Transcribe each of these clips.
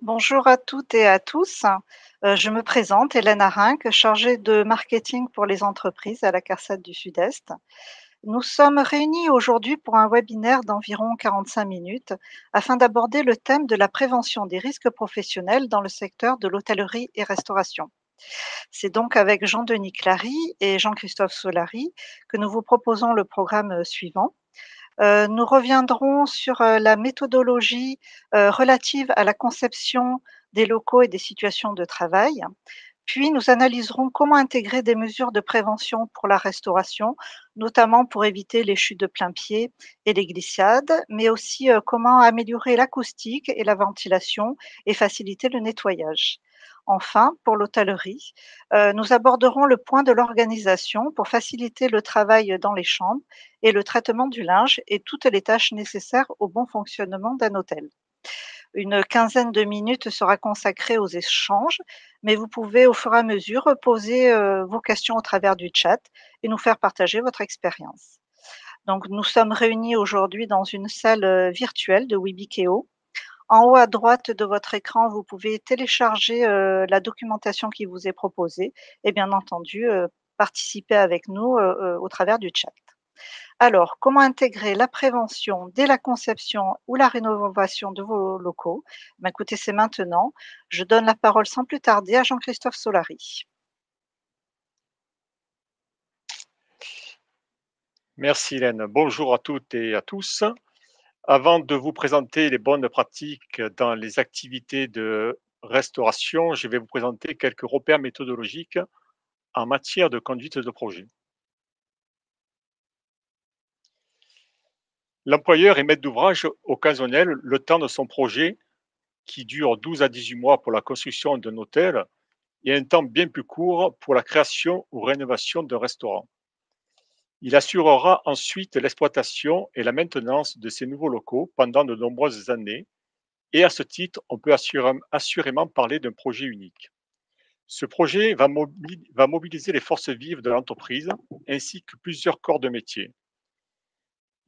Bonjour à toutes et à tous. Je me présente, Hélène Arinck, chargée de marketing pour les entreprises à la CARSAT du Sud-Est. Nous sommes réunis aujourd'hui pour un webinaire d'environ 45 minutes afin d'aborder le thème de la prévention des risques professionnels dans le secteur de l'hôtellerie et restauration. C'est donc avec Jean-Denis Clary et Jean-Christophe Solary que nous vous proposons le programme suivant. Nous reviendrons sur, la méthodologie, relative à la conception des locaux et des situations de travail. Puis nous analyserons comment intégrer des mesures de prévention pour la restauration, notamment pour éviter les chutes de plain-pied et les glissades, mais aussi, comment améliorer l'acoustique et la ventilation et faciliter le nettoyage. Enfin, pour l'hôtellerie, nous aborderons le point de l'organisation pour faciliter le travail dans les chambres et le traitement du linge et toutes les tâches nécessaires au bon fonctionnement d'un hôtel. Une quinzaine de minutes sera consacrée aux échanges, mais vous pouvez au fur et à mesure poser vos questions au travers du chat et nous faire partager votre expérience. Donc nous sommes réunis aujourd'hui dans une salle virtuelle de Wibikeo. En haut à droite de votre écran, vous pouvez télécharger la documentation qui vous est proposée et bien entendu participer avec nous au travers du chat. Alors, comment intégrer la prévention dès la conception ou la rénovation de vos locaux? Ben, écoutez, c'est maintenant. Je donne la parole sans plus tarder à Jean-Christophe Solary. Merci Hélène. Bonjour à toutes et à tous. Avant de vous présenter les bonnes pratiques dans les activités de restauration, je vais vous présenter quelques repères méthodologiques en matière de conduite de projet. L'employeur est maître d'ouvrage occasionnel le temps de son projet, qui dure 12 à 18 mois pour la construction d'un hôtel et un temps bien plus court pour la création ou rénovation d'un restaurant. Il assurera ensuite l'exploitation et la maintenance de ces nouveaux locaux pendant de nombreuses années. Et à ce titre, on peut assurément parler d'un projet unique. Ce projet va mobiliser les forces vives de l'entreprise ainsi que plusieurs corps de métier.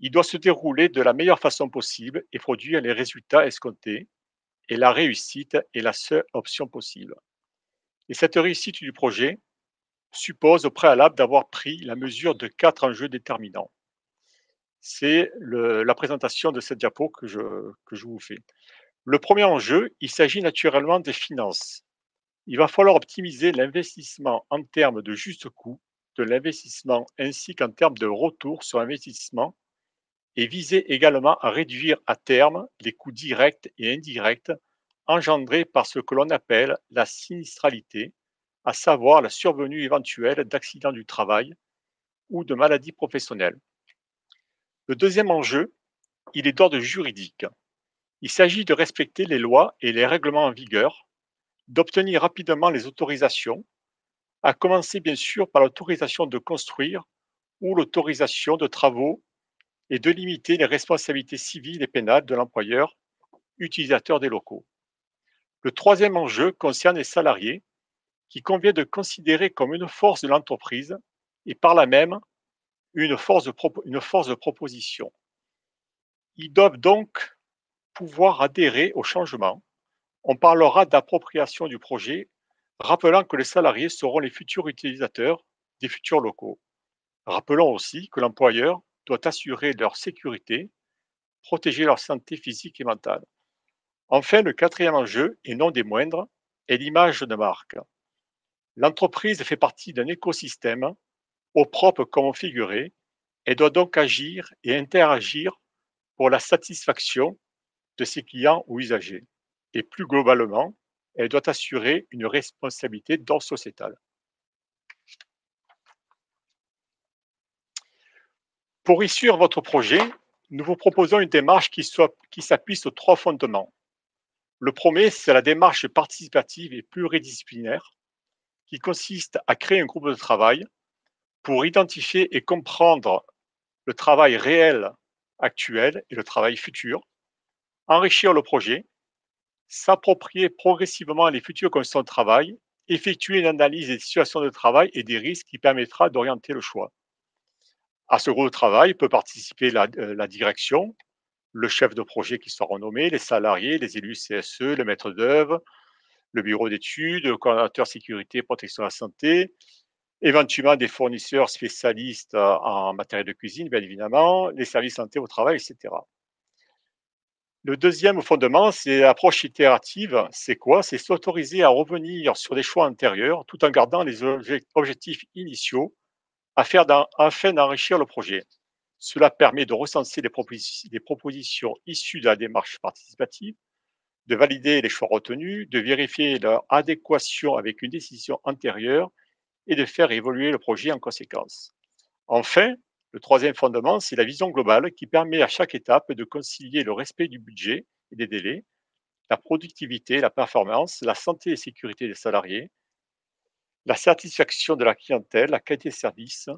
Il doit se dérouler de la meilleure façon possible et produire les résultats escomptés, et la réussite est la seule option possible. Et cette réussite du projet suppose au préalable d'avoir pris la mesure de 4 enjeux déterminants. C'est la présentation de cette diapo que je vous fais. Le premier enjeu, il s'agit naturellement des finances. Il va falloir optimiser l'investissement en termes de juste coût de l'investissement ainsi qu'en termes de retour sur investissement et viser également à réduire à terme les coûts directs et indirects engendrés par ce que l'on appelle la sinistralité, à savoir la survenue éventuelle d'accidents du travail ou de maladies professionnelles. Le deuxième enjeu, il est d'ordre juridique. Il s'agit de respecter les lois et les règlements en vigueur, d'obtenir rapidement les autorisations, à commencer bien sûr par l'autorisation de construire ou l'autorisation de travaux et de limiter les responsabilités civiles et pénales de l'employeur utilisateur des locaux. Le troisième enjeu concerne les salariés qu'il convient de considérer comme une force de l'entreprise et par là même une force de proposition. Ils doivent donc pouvoir adhérer au changement. On parlera d'appropriation du projet, rappelant que les salariés seront les futurs utilisateurs des futurs locaux. Rappelons aussi que l'employeur doit assurer leur sécurité, protéger leur santé physique et mentale. Enfin, le quatrième enjeu, et non des moindres, est l'image de marque. L'entreprise fait partie d'un écosystème, au propre comme au figuré, et doit donc agir et interagir pour la satisfaction de ses clients ou usagers. Et plus globalement, elle doit assurer une responsabilité d'ordre sociétal. Pour réussir votre projet, nous vous proposons une démarche qui s'appuie sur 3 fondements. Le premier, c'est la démarche participative et pluridisciplinaire qui consiste à créer un groupe de travail pour identifier et comprendre le travail réel actuel et le travail futur, enrichir le projet, s'approprier progressivement les futures conditions de travail, effectuer une analyse des situations de travail et des risques qui permettra d'orienter le choix. À ce groupe de travail peut participer la direction, le chef de projet qui soit renommé, les salariés, les élus CSE, le maître d'œuvre, le bureau d'études, le coordonnateur sécurité, protection de la santé, éventuellement des fournisseurs spécialistes en matériel de cuisine, bien évidemment, les services santé au travail, etc. Le deuxième fondement, c'est l'approche itérative. C'est quoi? C'est s'autoriser à revenir sur des choix antérieurs tout en gardant les objectifs initiaux afin d'enrichir le projet. Cela permet de recenser les propositions issues de la démarche participative, de valider les choix retenus, de vérifier leur adéquation avec une décision antérieure et de faire évoluer le projet en conséquence. Enfin, le troisième fondement, c'est la vision globale qui permet à chaque étape de concilier le respect du budget et des délais, la productivité, la performance, la santé et sécurité des salariés, la satisfaction de la clientèle, la qualité de service,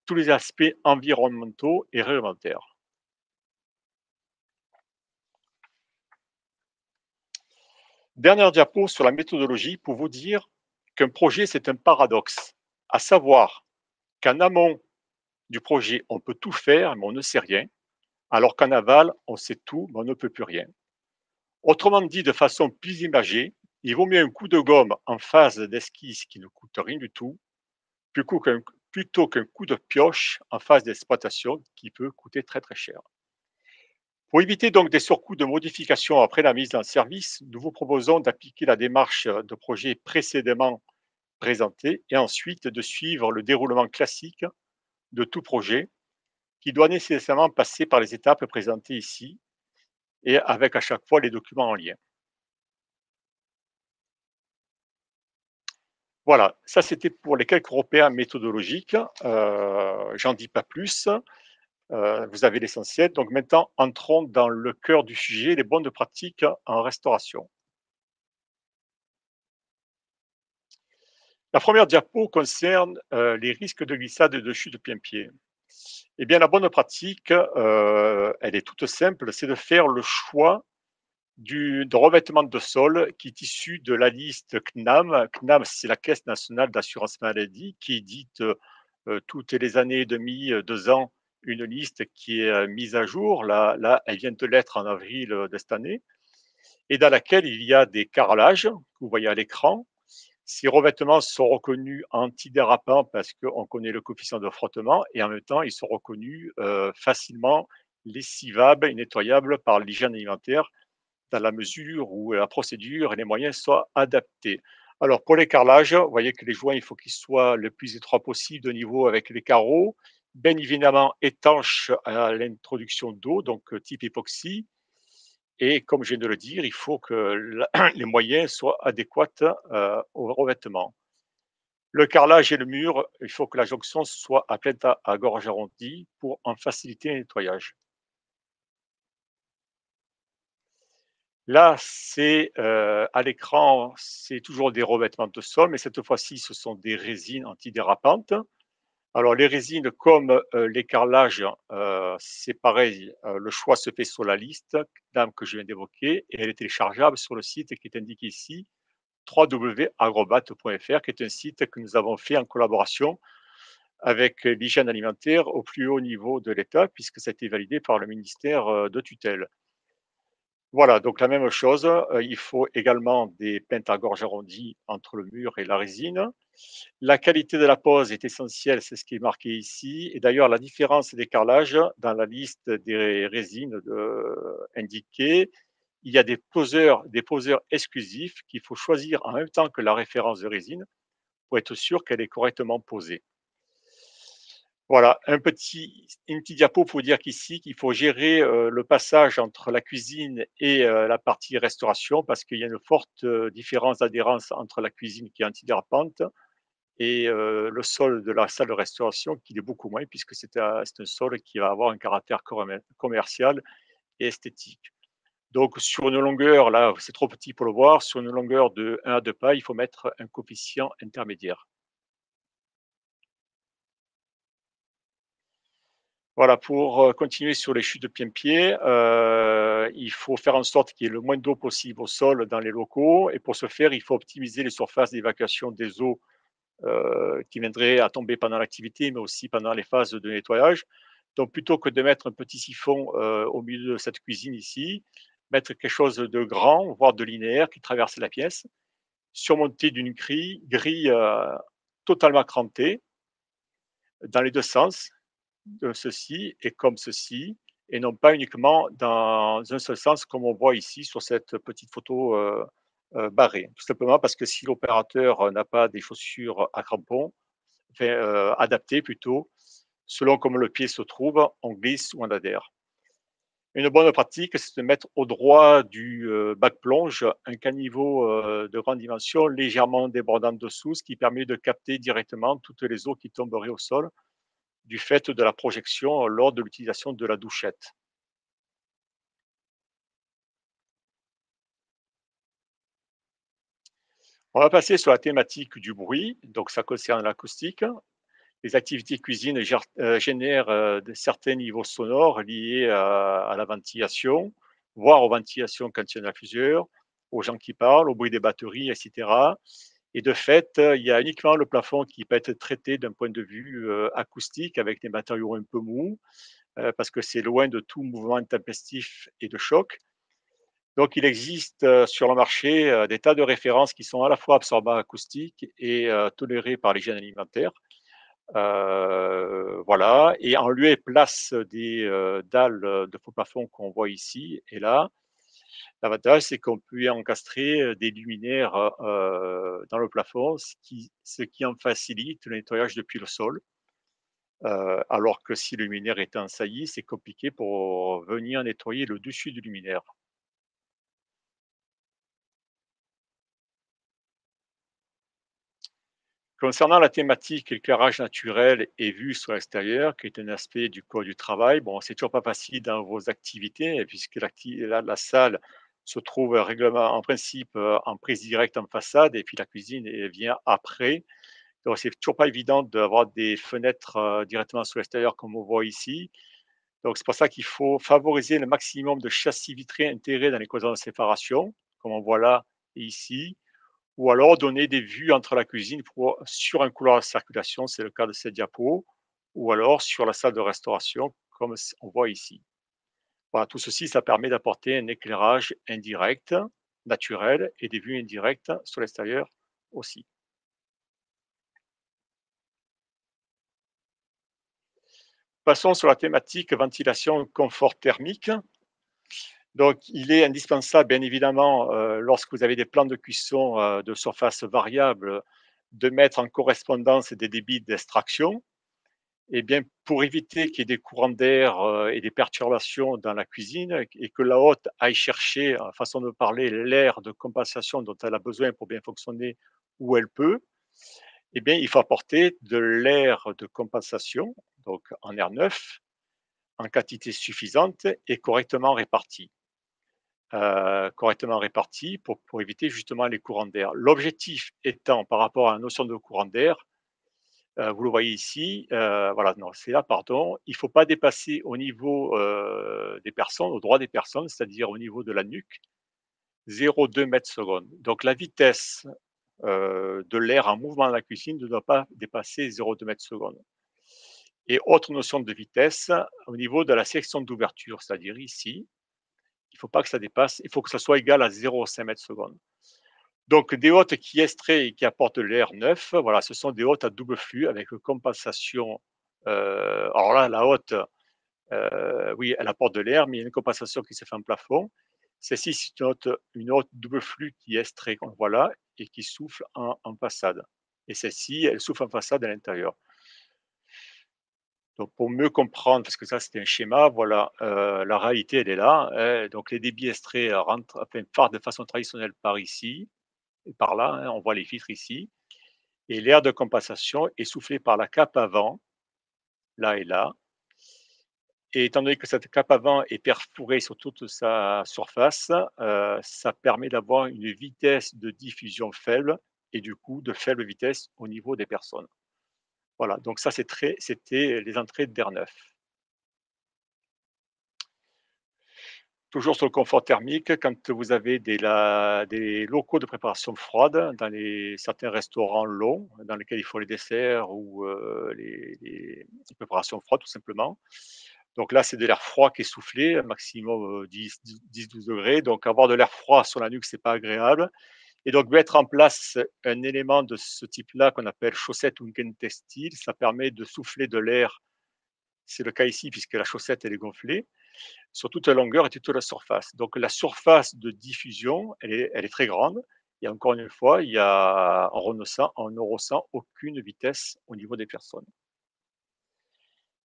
tous les aspects environnementaux et réglementaires. Dernière diapo sur la méthodologie pour vous dire qu'un projet, c'est un paradoxe, à savoir qu'en amont du projet, on peut tout faire, mais on ne sait rien, alors qu'en aval, on sait tout, mais on ne peut plus rien. Autrement dit, de façon plus imagée, il vaut mieux un coup de gomme en phase d'esquisse qui ne coûte rien du tout, plutôt qu'un coup de pioche en phase d'exploitation qui peut coûter très très cher. Pour éviter donc des surcoûts de modification après la mise en service, nous vous proposons d'appliquer la démarche de projet précédemment présentée et ensuite de suivre le déroulement classique de tout projet qui doit nécessairement passer par les étapes présentées ici et avec à chaque fois les documents en lien. Voilà, ça c'était pour les quelques repères méthodologiques. J'en dis pas plus. Vous avez l'essentiel. Donc maintenant, entrons dans le cœur du sujet, les bonnes pratiques en restauration. La première diapo concerne les risques de glissade et de chute de plein-pied. Eh bien, la bonne pratique, elle est toute simple, c'est de faire le choix de revêtement de sol qui est issu de la liste CNAM. CNAM, c'est la Caisse nationale d'assurance maladie qui édite toutes les années et demie, 2 ans, une liste qui est mise à jour. Là, elle vient de l'être en avril de cette année, et dans laquelle il y a des carrelages que vous voyez à l'écran. Ces revêtements sont reconnus antidérapants parce qu'on connaît le coefficient de frottement et en même temps, ils sont reconnus facilement lessivables et nettoyables par l'hygiène alimentaire dans la mesure où la procédure et les moyens soient adaptés. Alors pour les carrelages, vous voyez que les joints, il faut qu'ils soient le plus étroits possible de niveau avec les carreaux, bien évidemment étanches à l'introduction d'eau, donc type époxy. Et comme je viens de le dire, il faut que les moyens soient adéquats au revêtement. Le carrelage et le mur, il faut que la jonction soit à gorge arrondie pour en faciliter le nettoyage. Là, c'est à l'écran, c'est toujours des revêtements de sol, mais cette fois-ci, ce sont des résines antidérapantes. Alors les résines comme les carrelages, c'est pareil, le choix se fait sur la liste CNAM que je viens d'évoquer et elle est téléchargeable sur le site qui est indiqué ici, www.agrobat.fr, qui est un site que nous avons fait en collaboration avec l'hygiène alimentaire au plus haut niveau de l'État, puisque ça a été validé par le ministère de tutelle. Voilà, donc la même chose, il faut également des pintes à gorge arrondie entre le mur et la résine. La qualité de la pose est essentielle, c'est ce qui est marqué ici. Et d'ailleurs, la différence des carrelages dans la liste des résines indiquées, il y a des poseurs exclusifs qu'il faut choisir en même temps que la référence de résine pour être sûr qu'elle est correctement posée. Voilà, une petite diapo pour dire qu'ici, qu'il faut gérer le passage entre la cuisine et la partie restauration parce qu'il y a une forte différence d'adhérence entre la cuisine qui est antidérapante et le sol de la salle de restauration qui l'est beaucoup moins puisque c'est un sol qui va avoir un caractère commercial et esthétique. Donc sur une longueur, là, c'est trop petit pour le voir, sur une longueur de 1 à 2 pas, il faut mettre un coefficient intermédiaire. Voilà, pour continuer sur les chutes de plein-pied, il faut faire en sorte qu'il y ait le moins d'eau possible au sol dans les locaux et pour ce faire, il faut optimiser les surfaces d'évacuation des eaux qui viendraient à tomber pendant l'activité, mais aussi pendant les phases de nettoyage. Donc plutôt que de mettre un petit siphon, au milieu de cette cuisine ici, mettre quelque chose de grand, voire de linéaire qui traverse la pièce, surmonté d'une grille, totalement crantée dans les 2 sens, de ceci et comme ceci et non pas uniquement dans un seul sens comme on voit ici sur cette petite photo, barrée. Tout simplement parce que si l'opérateur, n'a pas des chaussures à crampons, enfin, adaptées plutôt, selon comme le pied se trouve, on glisse ou on adhère. Une bonne pratique, c'est de mettre au droit du, bac plonge un caniveau, de grande dimension légèrement débordant dessous, ce qui permet de capter directement toutes les eaux qui tomberaient au sol du fait de la projection lors de l'utilisation de la douchette. On va passer sur la thématique du bruit, donc ça concerne l'acoustique. Les activités cuisine génèrent de certains niveaux sonores liés à la ventilation, voire aux ventilations quand il y en a plusieurs, aux gens qui parlent, au bruit des batteries, etc. Et de fait, il y a uniquement le plafond qui peut être traité d'un point de vue acoustique avec des matériaux un peu mous, parce que c'est loin de tout mouvement intempestif et de choc. Donc il existe, sur le marché, des tas de références qui sont à la fois absorbants acoustiques et tolérés par l'hygiène alimentaire. Voilà et en lieu et place des, dalles, de faux plafond qu'on voit ici et là, l'avantage c'est qu'on peut y encastrer, des luminaires, dans le plafond, ce qui en facilite le nettoyage depuis le sol. Alors que si le luminaire est en saillie, c'est compliqué pour venir nettoyer le dessus du luminaire. Concernant la thématique éclairage naturel et vue sur l'extérieur, qui est un aspect du code du travail, bon, c'est toujours pas facile dans vos activités, puisque la salle se trouve règlement, en principe en prise directe en façade, et puis la cuisine vient après. Donc, c'est toujours pas évident d'avoir des fenêtres directement sur l'extérieur, comme on voit ici. Donc, c'est pour ça qu'il faut favoriser le maximum de châssis vitrés intégrés dans les cloisons de séparation, comme on voit là et ici ou alors donner des vues entre la cuisine sur un couloir de circulation, c'est le cas de cette diapo, ou alors sur la salle de restauration, comme on voit ici. Voilà, tout ceci, ça permet d'apporter un éclairage indirect, naturel, et des vues indirectes sur l'extérieur aussi. Passons sur la thématique ventilation confort thermique. Donc, il est indispensable, bien évidemment, lorsque vous avez des plans de cuisson de surface variable, de mettre en correspondance des débits d'extraction. Eh bien, pour éviter qu'il y ait des courants d'air, et des perturbations dans la cuisine et que la hôte aille chercher, façon de parler, l'air de compensation dont elle a besoin pour bien fonctionner où elle peut, eh bien, il faut apporter de l'air de compensation, donc en air neuf, en quantité suffisante et correctement réparti pour éviter justement les courants d'air. L'objectif étant par rapport à la notion de courant d'air, vous le voyez ici, voilà, non, c'est là, pardon. Il ne faut pas dépasser au niveau, des personnes, au droit des personnes, c'est-à-dire au niveau de la nuque, 0,2 m/s. Donc la vitesse, de l'air en mouvement dans la cuisine ne doit pas dépasser 0,2 m/s. Et autre notion de vitesse, au niveau de la section d'ouverture, c'est-à-dire ici, il faut que ça soit égal à 0,5 m/s. Donc des hôtes qui extraient et qui apportent de l'air neuf, voilà, ce sont des hôtes à double flux avec compensation, alors là, la hotte, oui, elle apporte de l'air, mais il y a une compensation qui se fait en plafond. Celle-ci, c'est une hotte double flux qui extrait, qu'on voit là, et qui souffle en façade. Et celle-ci, elle souffle en façade à l'intérieur. Donc pour mieux comprendre, parce que ça, c'était un schéma, voilà, la réalité, elle est là, donc les débits extraits, rentrent enfin, partent de façon traditionnelle par ici et par là, hein, on voit les filtres ici et l'air de compensation est soufflé par la cape avant, là et là. Et étant donné que cette cape avant est perforée sur toute sa surface, ça permet d'avoir une vitesse de diffusion faible et du coup de faible vitesse au niveau des personnes. Voilà, donc ça c'était les entrées d'air neuf. Toujours sur le confort thermique, quand vous avez des locaux de préparation froide dans certains restaurants longs, dans lesquels il faut les desserts ou les préparations froides tout simplement. Donc là, c'est de l'air froid qui est soufflé, un maximum 10-12 degrés. Donc avoir de l'air froid sur la nuque, c'est pas agréable. Et donc mettre en place un élément de ce type-là qu'on appelle chaussette Unkentextile, ça permet de souffler de l'air. C'est le cas ici puisque la chaussette elle est gonflée sur toute la longueur et toute la surface. Donc la surface de diffusion, elle est très grande. Et encore une fois, on ne ressent aucune vitesse au niveau des personnes.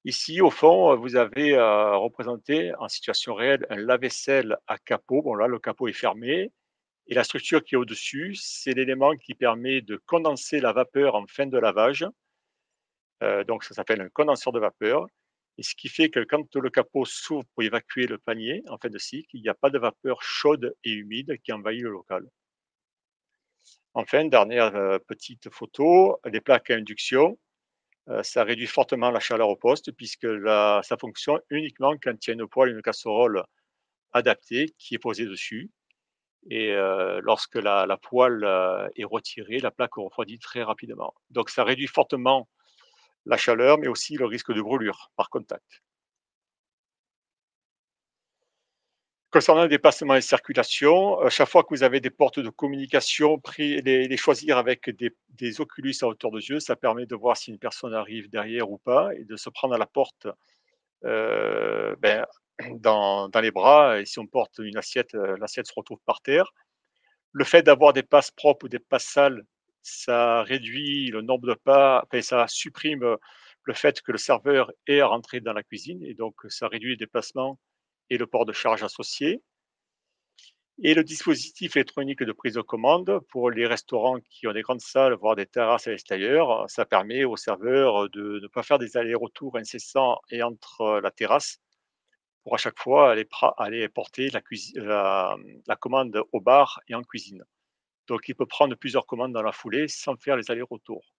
Ici, au fond, vous avez représenté en situation réelle un lave-vaisselle à capot. Bon là, le capot est fermé. Et la structure qui est au-dessus, c'est l'élément qui permet de condenser la vapeur en fin de lavage. Donc ça s'appelle un condenseur de vapeur. Et ce qui fait que quand le capot s'ouvre pour évacuer le panier en fin de cycle, il n'y a pas de vapeur chaude et humide qui envahit le local. Enfin, dernière petite photo, les plaques à induction, ça réduit fortement la chaleur au poste puisque ça fonctionne uniquement quand il y a une poêle, une casserole adaptée qui est posée dessus. Et lorsque la poêle est retirée, la plaque refroidit très rapidement. Donc ça réduit fortement la chaleur, mais aussi le risque de brûlure par contact. Concernant les dépassements et circulation, chaque fois que vous avez des portes de communication, les choisir avec des oculus à hauteur de yeux, ça permet de voir si une personne arrive derrière ou pas et de se prendre à la porte ben, dans les bras. Et si on porte une assiette, l'assiette se retrouve par terre. Le fait d'avoir des passes propres ou des passes sales, ça réduit le nombre de pas, enfin, ça supprime le fait que le serveur ait à rentrer dans la cuisine et donc ça réduit les déplacements et le port de charge associé. Et le dispositif électronique de prise de commande pour les restaurants qui ont des grandes salles, voire des terrasses à l'extérieur, ça permet aux serveurs de ne pas faire des allers-retours incessants et entre la terrasse pour à chaque fois aller porter la commande au bar et en cuisine. Donc il peut prendre plusieurs commandes dans la foulée sans faire les allers-retours.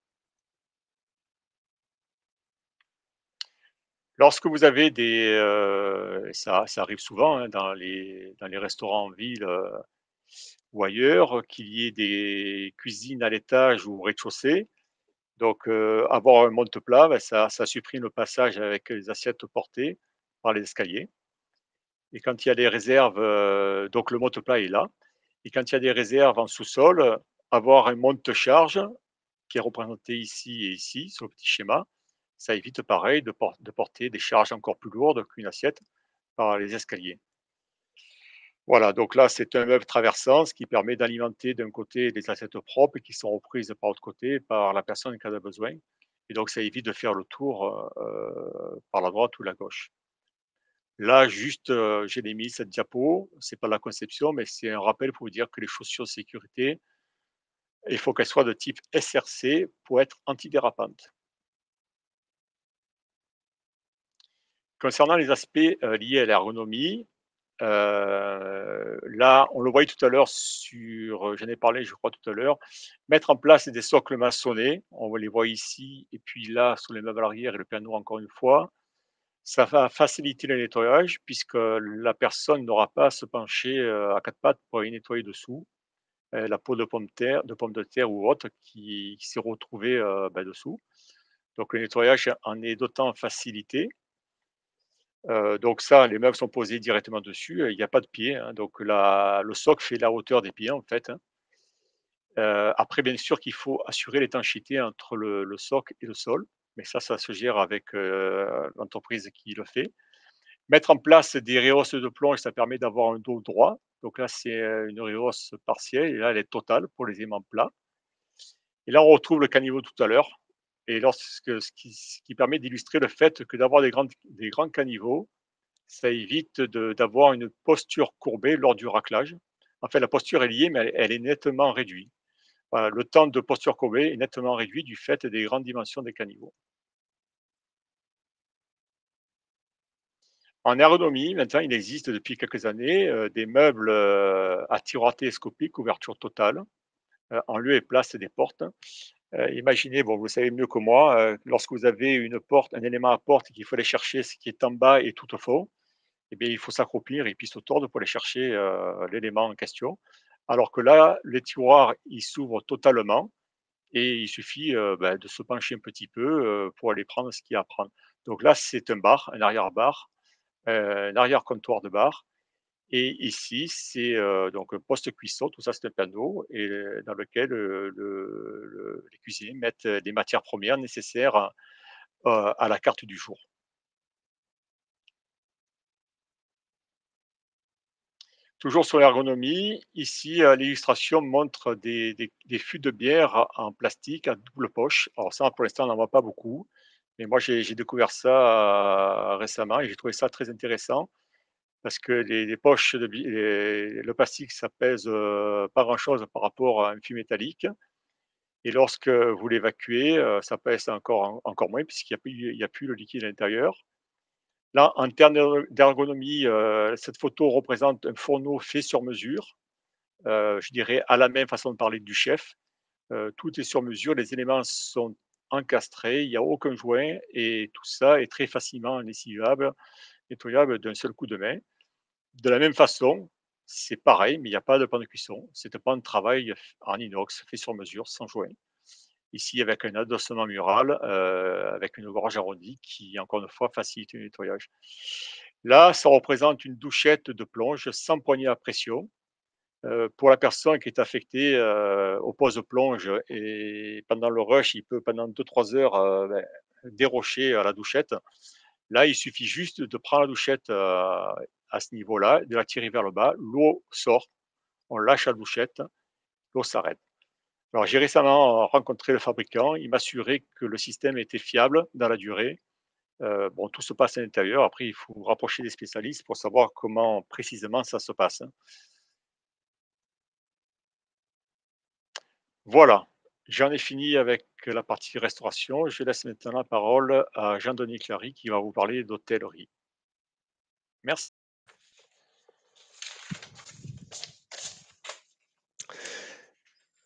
Lorsque vous avez ça arrive souvent, hein, dans les restaurants en ville, ou ailleurs, qu'il y ait des cuisines à l'étage ou au rez-de-chaussée. Donc avoir un monte-plat, bah, ça supprime le passage avec les assiettes portées par les escaliers. Et quand il y a des réserves, donc le monte-plat est là. Et quand il y a des réserves en sous-sol, avoir un monte-charge qui est représenté ici et ici sur le petit schéma, ça évite pareil de porter des charges encore plus lourdes qu'une assiette par les escaliers. Voilà, donc là, c'est un meuble traversant, ce qui permet d'alimenter d'un côté des assiettes propres qui sont reprises par l'autre côté par la personne qui en a besoin. Et donc ça évite de faire le tour, par la droite ou la gauche. Là, juste, j'ai mis cette diapo, c'est pas la conception, mais c'est un rappel pour vous dire que les chaussures de sécurité, il faut qu'elles soient de type SRC pour être antidérapantes. Concernant les aspects, liés à l'ergonomie, là, on le voyait tout à l'heure j'en ai parlé, je crois, tout à l'heure. Mettre en place des socles maçonnés, on les voit ici et puis là, sur les meubles à l'arrière et le piano encore une fois. Ça va faciliter le nettoyage puisque la personne n'aura pas à se pencher, à 4 pattes pour aller nettoyer dessous, la peau de pomme de terre ou autre qui s'est retrouvée, dessous. Donc le nettoyage en est d'autant facilité. Donc ça, les meubles sont posés directement dessus, il y a pas de pied, hein, donc le socle fait la hauteur des pieds, en fait, hein. Après bien sûr qu'il faut assurer l'étanchéité entre le socle et le sol, mais ça se gère avec, l'entreprise qui le fait. Mettre en place des rehausses de plonge, ça permet d'avoir un dos droit, donc là, c'est, une rehausse partielle et là, elle est totale pour les aimants plats. Et là, on retrouve le caniveau tout à l'heure et ce qui permet d'illustrer le fait que d'avoir des grands caniveaux, ça évite d'avoir une posture courbée lors du raclage. En fait, la posture est liée, mais elle est nettement réduite. Voilà, le temps de posture courbée est nettement réduit du fait des grandes dimensions des caniveaux. En ergonomie, maintenant, il existe depuis quelques années des meubles à tiroir télescopique, ouverture totale, en lieu et place des portes. Imaginez, bon, vous savez mieux que moi, lorsque vous avez une porte, un élément à porte qu'il faut aller chercher, ce qui est en bas et tout au fond. eh bien, il faut s'accroupir et puis se tordre pour aller chercher, l'élément en question. Alors que là, les tiroirs, ils s'ouvrent totalement et il suffit, de se pencher un petit peu, pour aller prendre ce qu'il y a à prendre. Donc là, c'est un bar, un arrière-bar, un arrière-comptoir de bar et ici, c'est, donc un poste-cuisson, tout ça, c'est un panneau et dans lequel, les cuisiniers mettent, les matières premières nécessaires, à la carte du jour. Toujours sur l'ergonomie, ici, l'illustration montre des fûts de bière en plastique à double poche. Alors ça, pour l'instant, on n'en voit pas beaucoup, mais moi, j'ai découvert ça, récemment et j'ai trouvé ça très intéressant parce que les poches de bi le plastique, ça pèse, pas grand-chose par rapport à un fût métallique et lorsque vous l'évacuez, ça pèse encore moins puisqu'il y a plus le liquide à l'intérieur. Là, en termes d'ergonomie, cette photo représente un fourneau fait sur mesure. Je dirais à la même façon de parler du chef. Tout est sur mesure, les éléments sont encastrés, il n'y a aucun joint et tout ça est très facilement lessivable, nettoyable d'un seul coup de main. De la même façon, c'est pareil, mais il n'y a pas de pan de cuisson. C'est un pan de travail en inox, fait sur mesure, sans joint. Ici, avec un adossement mural, avec une gorge arrondie qui, encore une fois, facilite le nettoyage. Là, ça représente une douchette de plonge sans poignée à pression. Pour la personne qui est affectée, au pose-plonge et pendant le rush, il peut pendant 2 3 heures, dérocher à la douchette. Là, il suffit juste de prendre la douchette, à ce niveau-là, de la tirer vers le bas, l'eau sort, on lâche la douchette, l'eau s'arrête. Alors j'ai récemment rencontré le fabricant, il m'assurait que le système était fiable dans la durée. Bon, tout se passe à l'intérieur, après il faut rapprocher des spécialistes pour savoir comment précisément ça se passe, hein. Voilà, j'en ai fini avec la partie restauration. Je laisse maintenant la parole à Jean-Denis Clary qui va vous parler d'hôtellerie. Merci.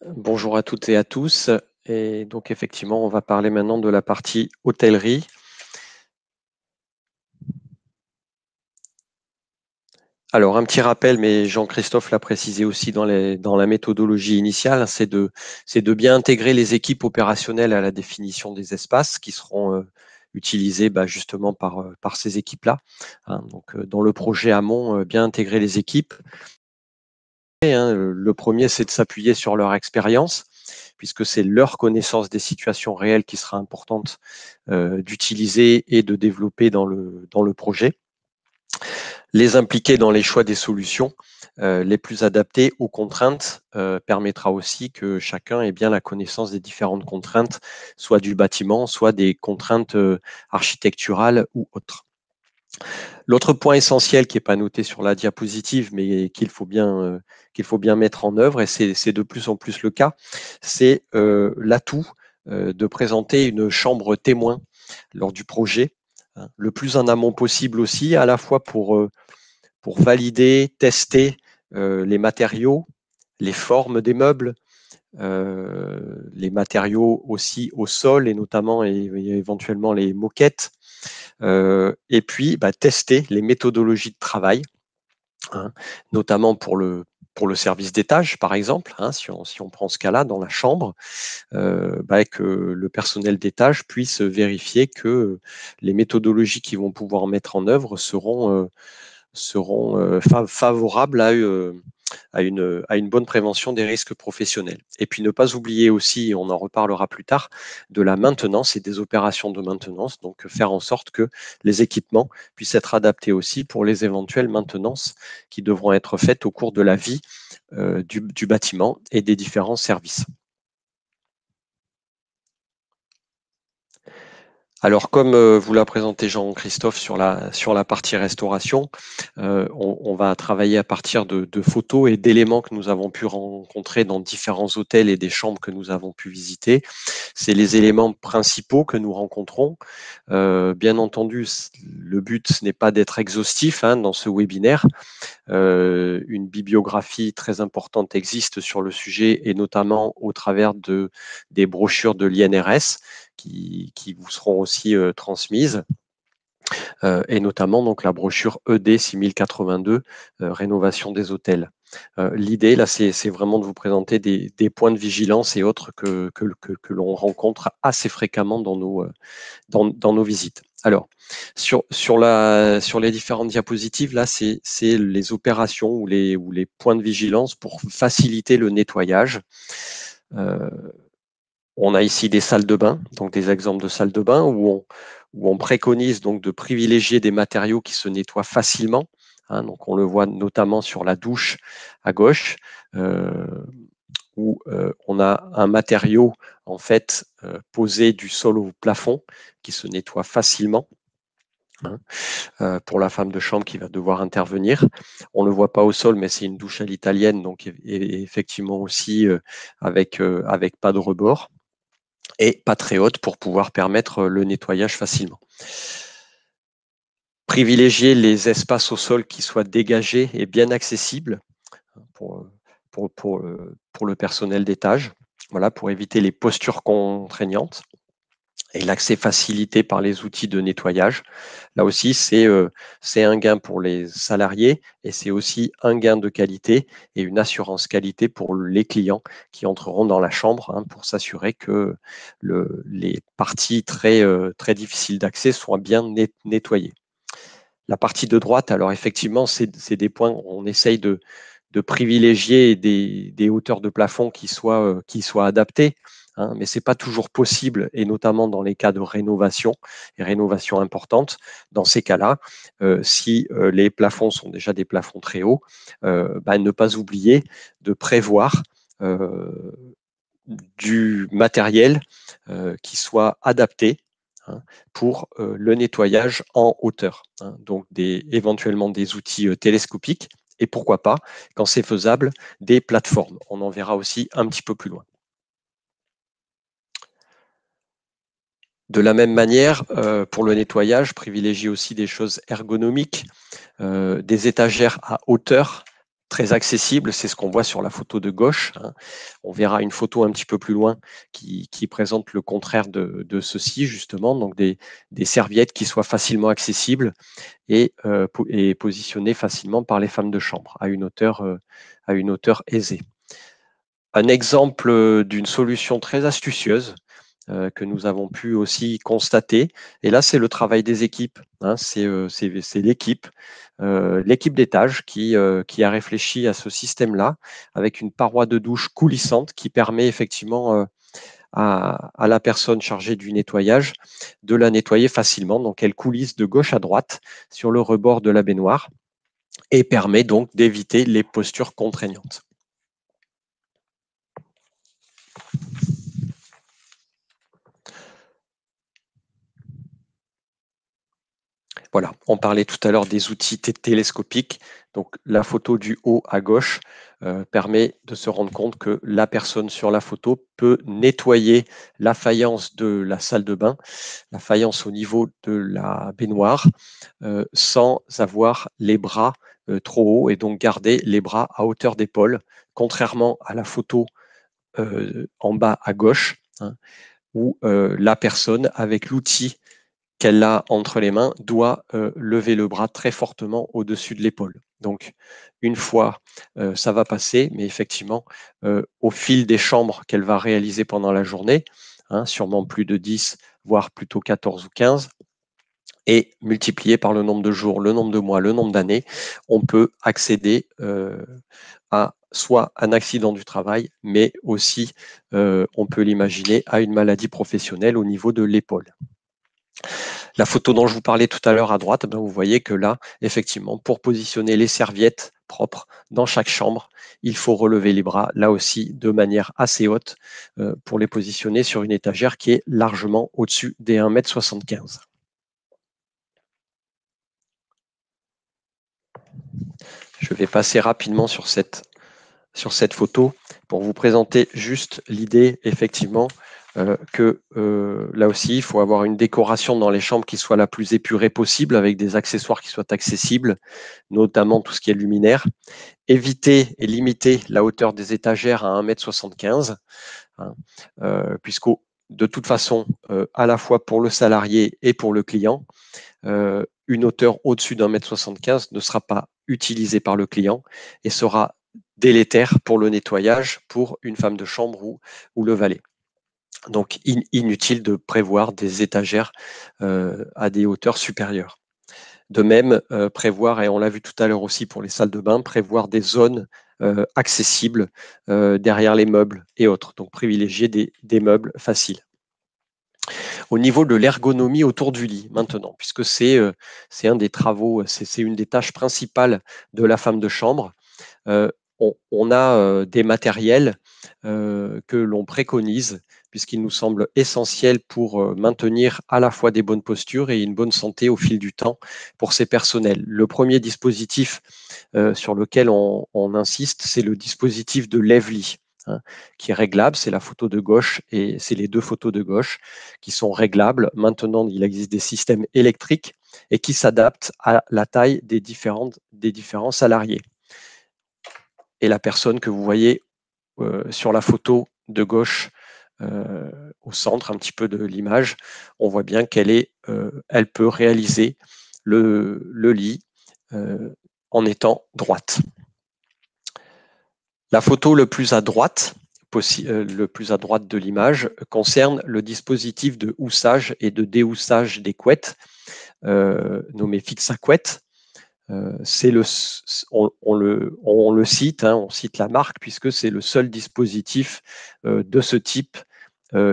Bonjour à toutes et à tous. Et donc effectivement, on va parler maintenant de la partie hôtellerie. Alors un petit rappel, mais Jean-Christophe l'a précisé aussi dans la méthodologie initiale, c'est de bien intégrer les équipes opérationnelles à la définition des espaces qui seront utilisés justement par ces équipes-là, hein. Donc dans le projet amont, bien intégrer les équipes. Le premier, c'est de s'appuyer sur leur expérience, puisque c'est leur connaissance des situations réelles qui sera importante d'utiliser et de développer dans le projet. Les impliquer dans les choix des solutions les plus adaptées aux contraintes permettra aussi que chacun ait bien la connaissance des différentes contraintes, soit du bâtiment, soit des contraintes architecturales ou autres. L'autre point essentiel qui n'est pas noté sur la diapositive, mais qu'il faut bien mettre en œuvre, et c'est de plus en plus le cas, c'est l'atout de présenter une chambre témoin lors du projet, hein, le plus en amont possible aussi, à la fois pour valider, tester les matériaux, les formes des meubles, les matériaux aussi au sol et notamment et éventuellement les moquettes, et puis tester les méthodologies de travail, hein, notamment pour le service d'étage, par exemple, hein, si on prend ce cas-là dans la chambre, que le personnel d'étage puisse vérifier que les méthodologies qu'ils vont pouvoir mettre en œuvre seront favorables à une bonne prévention des risques professionnels. Et puis ne pas oublier aussi, on en reparlera plus tard, de la maintenance et des opérations de maintenance, donc faire en sorte que les équipements puissent être adaptés aussi pour les éventuelles maintenances qui devront être faites au cours de la vie du bâtiment et des différents services. Alors, comme vous l'a présenté Jean-Christophe sur la partie restauration, on va travailler à partir de photos et d'éléments que nous avons pu rencontrer dans différents hôtels et des chambres que nous avons pu visiter. C'est les éléments principaux que nous rencontrons. Bien entendu, le but, ce n'est pas d'être exhaustif dans ce webinaire. Une bibliographie très importante existe sur le sujet et notamment au travers des brochures de l'INRS qui vous seront aussi transmises. et notamment donc la brochure ED 6082, rénovation des hôtels. L'idée, là, c'est vraiment de vous présenter des points de vigilance et autres que l'on rencontre assez fréquemment dans nos visites. Alors, sur les différentes diapositives, là, c'est les opérations ou les points de vigilance pour faciliter le nettoyage. On a ici des salles de bain, donc des exemples de salles de bain où on préconise donc de privilégier des matériaux qui se nettoient facilement. Donc on le voit notamment sur la douche à gauche, où on a un matériau en fait posé du sol au plafond qui se nettoie facilement. Pour la femme de chambre qui va devoir intervenir. On ne le voit pas au sol, mais c'est une douche à l'italienne, donc effectivement aussi avec pas de rebord et pas très haute pour pouvoir permettre le nettoyage facilement. Privilégier les espaces au sol qui soient dégagés et bien accessibles pour le personnel d'étage, voilà, pour éviter les postures contraignantes et l'accès facilité par les outils de nettoyage. Là aussi, c'est un gain pour les salariés et c'est aussi un gain de qualité et une assurance qualité pour les clients qui entreront dans la chambre pour s'assurer que les parties très difficiles d'accès soient bien nettoyées. La partie de droite, alors effectivement, c'est des points où on essaye de privilégier des hauteurs de plafond qui soient adaptées. Mais ce n'est pas toujours possible, et notamment dans les cas de rénovation, et rénovation importante. Dans ces cas-là, si les plafonds sont déjà des plafonds très hauts, ne pas oublier de prévoir du matériel qui soit adapté pour le nettoyage en hauteur. Donc éventuellement des outils télescopiques et pourquoi pas, quand c'est faisable, des plateformes. On en verra aussi un petit peu plus loin. De la même manière, pour le nettoyage, privilégiez aussi des choses ergonomiques, des étagères à hauteur, très accessibles, c'est ce qu'on voit sur la photo de gauche. On verra une photo un petit peu plus loin qui présente le contraire de ceci, justement, donc des serviettes qui soient facilement accessibles et positionnées facilement par les femmes de chambre à une hauteur aisée. Un exemple d'une solution très astucieuse que nous avons pu aussi constater. Et là, c'est le travail des équipes. C'est l'équipe d'étage qui a réfléchi à ce système-là avec une paroi de douche coulissante qui permet effectivement à la personne chargée du nettoyage de la nettoyer facilement. Donc, elle coulisse de gauche à droite sur le rebord de la baignoire et permet donc d'éviter les postures contraignantes. Voilà, on parlait tout à l'heure des outils télescopiques. Donc, la photo du haut à gauche permet de se rendre compte que la personne sur la photo peut nettoyer la faïence de la salle de bain, la faïence au niveau de la baignoire, sans avoir les bras trop hauts et donc garder les bras à hauteur d'épaule, contrairement à la photo en bas à gauche, où la personne, avec l'outil qu'elle a entre les mains, doit lever le bras très fortement au-dessus de l'épaule. Donc, une fois, ça va passer, mais effectivement, au fil des chambres qu'elle va réaliser pendant la journée, sûrement plus de 10, voire plutôt 14 ou 15, et multiplié par le nombre de jours, le nombre de mois, le nombre d'années, on peut accéder à soit un accident du travail, mais aussi, on peut l'imaginer, à une maladie professionnelle au niveau de l'épaule. La photo dont je vous parlais tout à l'heure à droite, vous voyez que là, effectivement, pour positionner les serviettes propres dans chaque chambre, il faut relever les bras, là aussi, de manière assez haute, pour les positionner sur une étagère qui est largement au-dessus des 1,75 m. Je vais passer rapidement sur cette photo pour vous présenter juste l'idée, effectivement, que là aussi, il faut avoir une décoration dans les chambres qui soit la plus épurée possible, avec des accessoires qui soient accessibles, notamment tout ce qui est luminaire. Éviter et limiter la hauteur des étagères à 1,75 m, puisque de toute façon, à la fois pour le salarié et pour le client, une hauteur au-dessus d'1,75 m ne sera pas utilisée par le client et sera délétère pour le nettoyage pour une femme de chambre ou le valet. Donc, inutile de prévoir des étagères à des hauteurs supérieures. De même, prévoir, et on l'a vu tout à l'heure aussi pour les salles de bain, prévoir des zones accessibles derrière les meubles et autres. Donc, privilégier des meubles faciles. Au niveau de l'ergonomie autour du lit, maintenant, puisque c'est un des travaux, c'est une des tâches principales de la femme de chambre, on a des matériels que l'on préconise, puisqu'il nous semble essentiel pour maintenir à la fois des bonnes postures et une bonne santé au fil du temps pour ces personnels. Le premier dispositif sur lequel on insiste, c'est le dispositif de lève-lit, hein, qui est réglable. C'est la photo de gauche et c'est les deux photos de gauche qui sont réglables. Maintenant, il existe des systèmes électriques et qui s'adaptent à la taille des différents salariés. Et la personne que vous voyez sur la photo de gauche au centre un petit peu de l'image, on voit bien elle peut réaliser le lit en étant droite. La photo le plus à droite de l'image concerne le dispositif de houssage et de déhoussage des couettes, nommé fixe à couette. On le cite, hein, on cite la marque puisque c'est le seul dispositif de ce type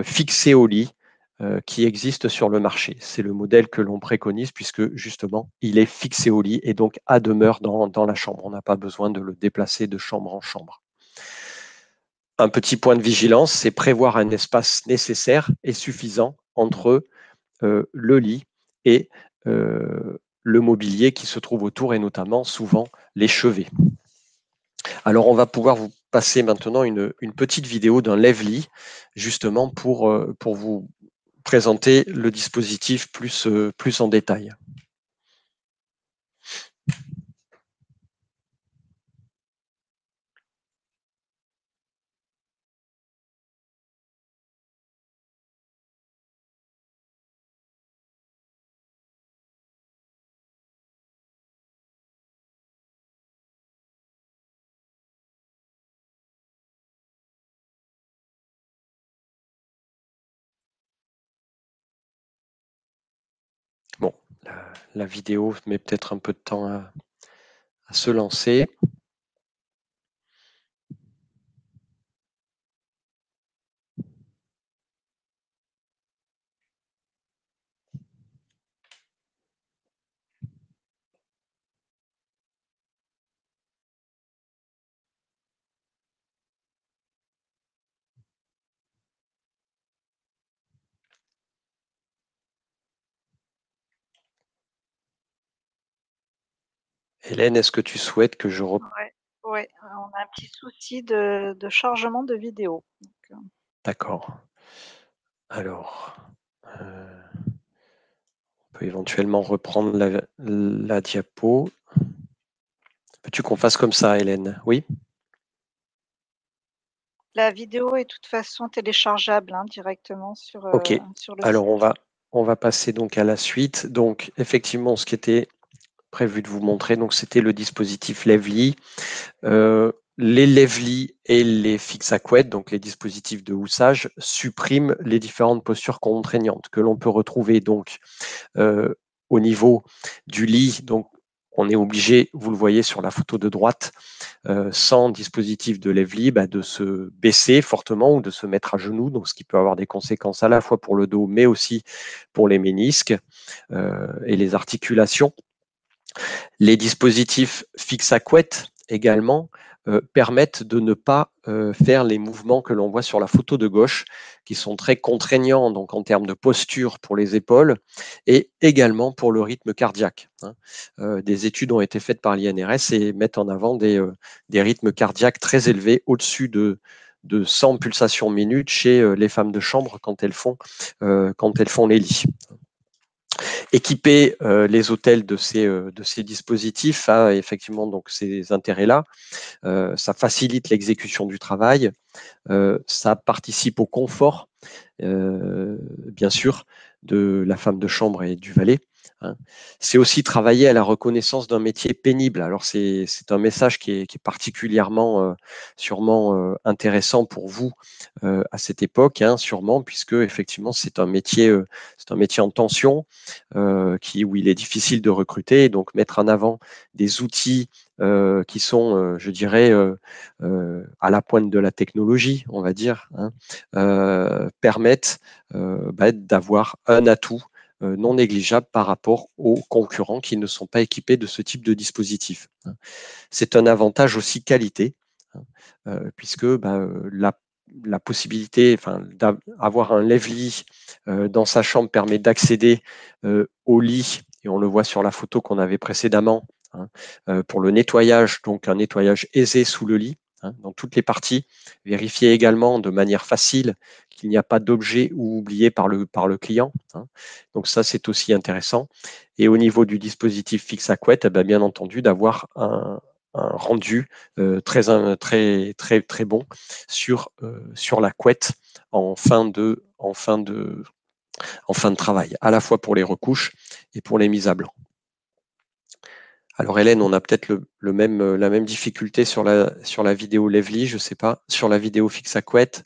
fixé au lit qui existe sur le marché. C'est le modèle que l'on préconise puisque justement il est fixé au lit et donc à demeure dans la chambre. On n'a pas besoin de le déplacer de chambre en chambre. Un petit point de vigilance, c'est prévoir un espace nécessaire et suffisant entre le lit et le mobilier qui se trouve autour et notamment souvent les chevets. Alors on va pouvoir vous passer maintenant une petite vidéo d'un lève-lit justement pour vous présenter le dispositif plus en détail. Bon, la vidéo met peut-être un peu de temps à se lancer. Hélène, est-ce que tu souhaites que je reprenne? Oui, on a un petit souci de chargement de vidéo. D'accord. Alors, on peut éventuellement reprendre la diapo. Veux-tu qu'on fasse comme ça, Hélène? Oui? La vidéo est de toute façon téléchargeable, hein, directement sur Ok. le Alors, site. on va passer donc à la suite. Donc, effectivement, ce qui était prévu de vous montrer, donc c'était le dispositif lève-lit. Les lève-lit et les fixes à couette, donc les dispositifs de houssage, suppriment les différentes postures contraignantes que l'on peut retrouver donc au niveau du lit. Donc, on est obligé, vous le voyez sur la photo de droite, sans dispositif de lève-lit, de se baisser fortement ou de se mettre à genoux, donc ce qui peut avoir des conséquences à la fois pour le dos, mais aussi pour les ménisques et les articulations. Les dispositifs fixes à couette également permettent de ne pas faire les mouvements que l'on voit sur la photo de gauche, qui sont très contraignants donc en termes de posture pour les épaules et également pour le rythme cardiaque. Des études ont été faites par l'INRS et mettent en avant des rythmes cardiaques très élevés, au-dessus de 100 pulsations minutes chez les femmes de chambre quand elles font les lits. Équiper les hôtels de ces dispositifs a effectivement donc ces intérêts-là. Ça facilite l'exécution du travail, ça participe au confort, bien sûr, de la femme de chambre et du valet. hein. C'est aussi travailler à la reconnaissance d'un métier pénible. Alors c'est un message qui est particulièrement sûrement intéressant pour vous à cette époque, hein, sûrement, puisque effectivement c'est un métier en tension où il est difficile de recruter. Donc mettre en avant des outils qui sont, je dirais, à la pointe de la technologie, on va dire, hein, permettent d'avoir un atout non négligeable par rapport aux concurrents qui ne sont pas équipés de ce type de dispositif. C'est un avantage aussi qualité, puisque la possibilité, d'avoir un lève-lit dans sa chambre permet d'accéder au lit, et on le voit sur la photo qu'on avait précédemment, pour le nettoyage, donc un nettoyage aisé sous le lit, dans toutes les parties. Vérifier également de manière facile qu'il n'y a pas d'objet ou oublié par le client. Donc ça, c'est aussi intéressant. Et au niveau du dispositif fixe à couette, bien entendu, d'avoir un rendu très bon sur la couette en fin de travail, à la fois pour les recouches et pour les mises à blanc. Alors Hélène, on a peut-être la même difficulté sur la vidéo lève-lit, je ne sais pas, sur la vidéo fixe à couette.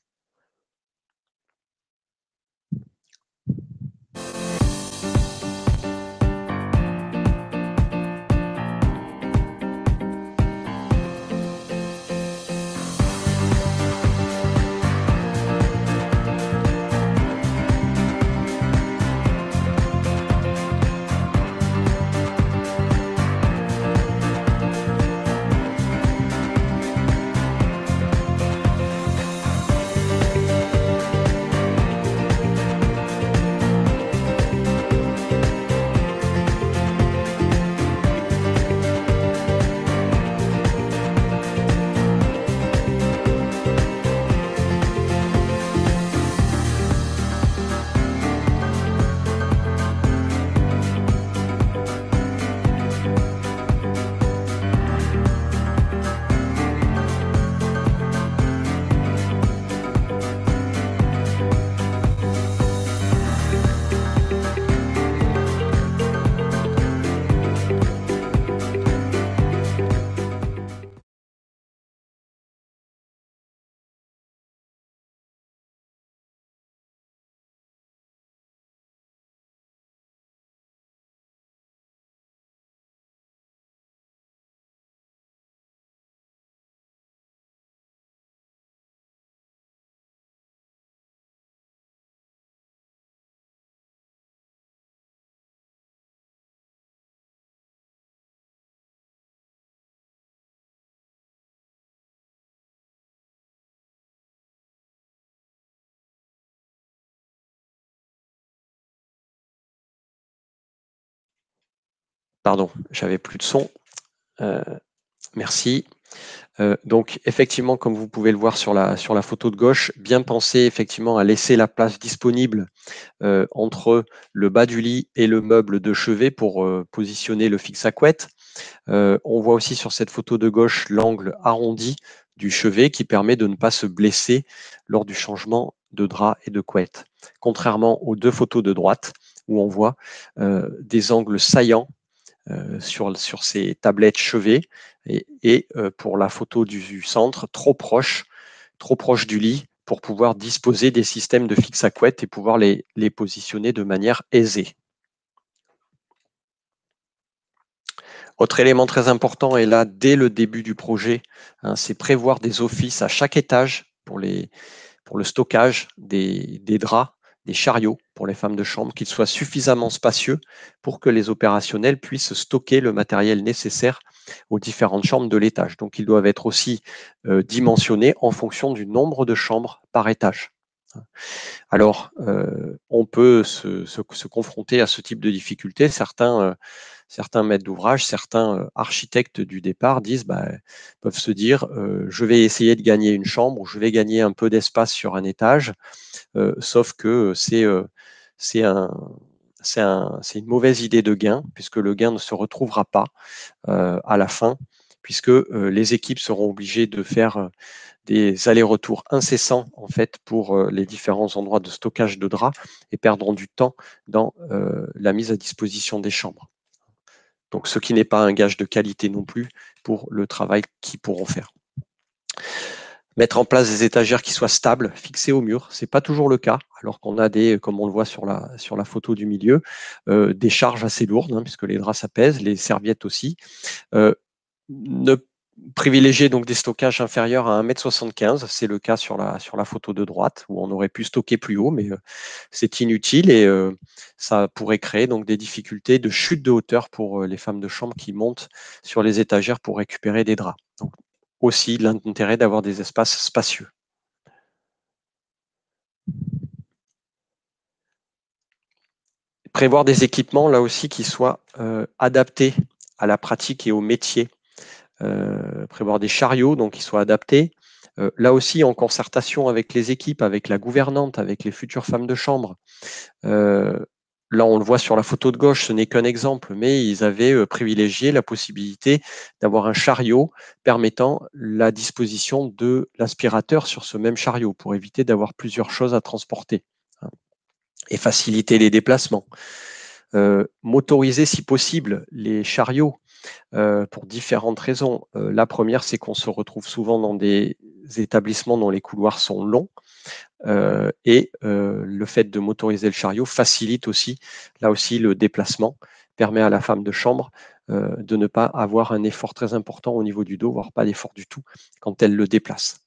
Pardon, j'avais plus de son. Merci. Donc effectivement, comme vous pouvez le voir sur la photo de gauche, bien penser effectivement à laisser la place disponible entre le bas du lit et le meuble de chevet pour positionner le fixe à couette. On voit aussi sur cette photo de gauche l'angle arrondi du chevet qui permet de ne pas se blesser lors du changement de drap et de couette. Contrairement aux deux photos de droite où on voit des angles saillants sur ces tablettes chevet et pour la photo du centre, trop proche du lit pour pouvoir disposer des systèmes de fixe à couette et pouvoir les positionner de manière aisée. Autre élément très important, et là dès le début du projet, c'est prévoir des offices à chaque étage pour le stockage des draps, des chariots pour les femmes de chambre, qu'ils soient suffisamment spacieux pour que les opérationnels puissent stocker le matériel nécessaire aux différentes chambres de l'étage. Donc, ils doivent être aussi dimensionnés en fonction du nombre de chambres par étage. Alors, on peut se confronter à ce type de difficultés. Certains maîtres d'ouvrage, certains architectes du départ peuvent se dire je vais essayer de gagner une chambre ou je vais gagner un peu d'espace sur un étage, sauf que c'est une mauvaise idée de gain, puisque le gain ne se retrouvera pas à la fin, puisque les équipes seront obligées de faire des allers-retours incessants en fait pour les différents endroits de stockage de draps et perdront du temps dans la mise à disposition des chambres. Donc, ce qui n'est pas un gage de qualité non plus pour le travail qu'ils pourront faire. Mettre en place des étagères qui soient stables, fixées au mur, c'est pas toujours le cas, alors qu'on a des, comme on le voit sur la photo du milieu, des charges assez lourdes, hein, puisque les draps ça pèse, les serviettes aussi. Ne privilégier donc des stockages inférieurs à 1,75 m, c'est le cas sur la photo de droite, où on aurait pu stocker plus haut, mais c'est inutile et ça pourrait créer donc des difficultés de chute de hauteur pour les femmes de chambre qui montent sur les étagères pour récupérer des draps. Donc, aussi l'intérêt d'avoir des espaces spacieux. Prévoir des équipements, là aussi, qui soient adaptés à la pratique et au métier. Prévoir des chariots, donc qui soient adaptés. Là aussi, en concertation avec les équipes, avec la gouvernante, avec les futures femmes de chambre. Là, on le voit sur la photo de gauche, ce n'est qu'un exemple, mais ils avaient privilégié la possibilité d'avoir un chariot permettant la disposition de l'aspirateur sur ce même chariot pour éviter d'avoir plusieurs choses à transporter et faciliter les déplacements. Motoriser, si possible, les chariots pour différentes raisons. La première, c'est qu'on se retrouve souvent dans des établissements dont les couloirs sont longs. Et le fait de motoriser le chariot facilite aussi, là aussi, le déplacement, permet à la femme de chambre de ne pas avoir un effort très important au niveau du dos, voire pas d'effort du tout quand elle le déplace.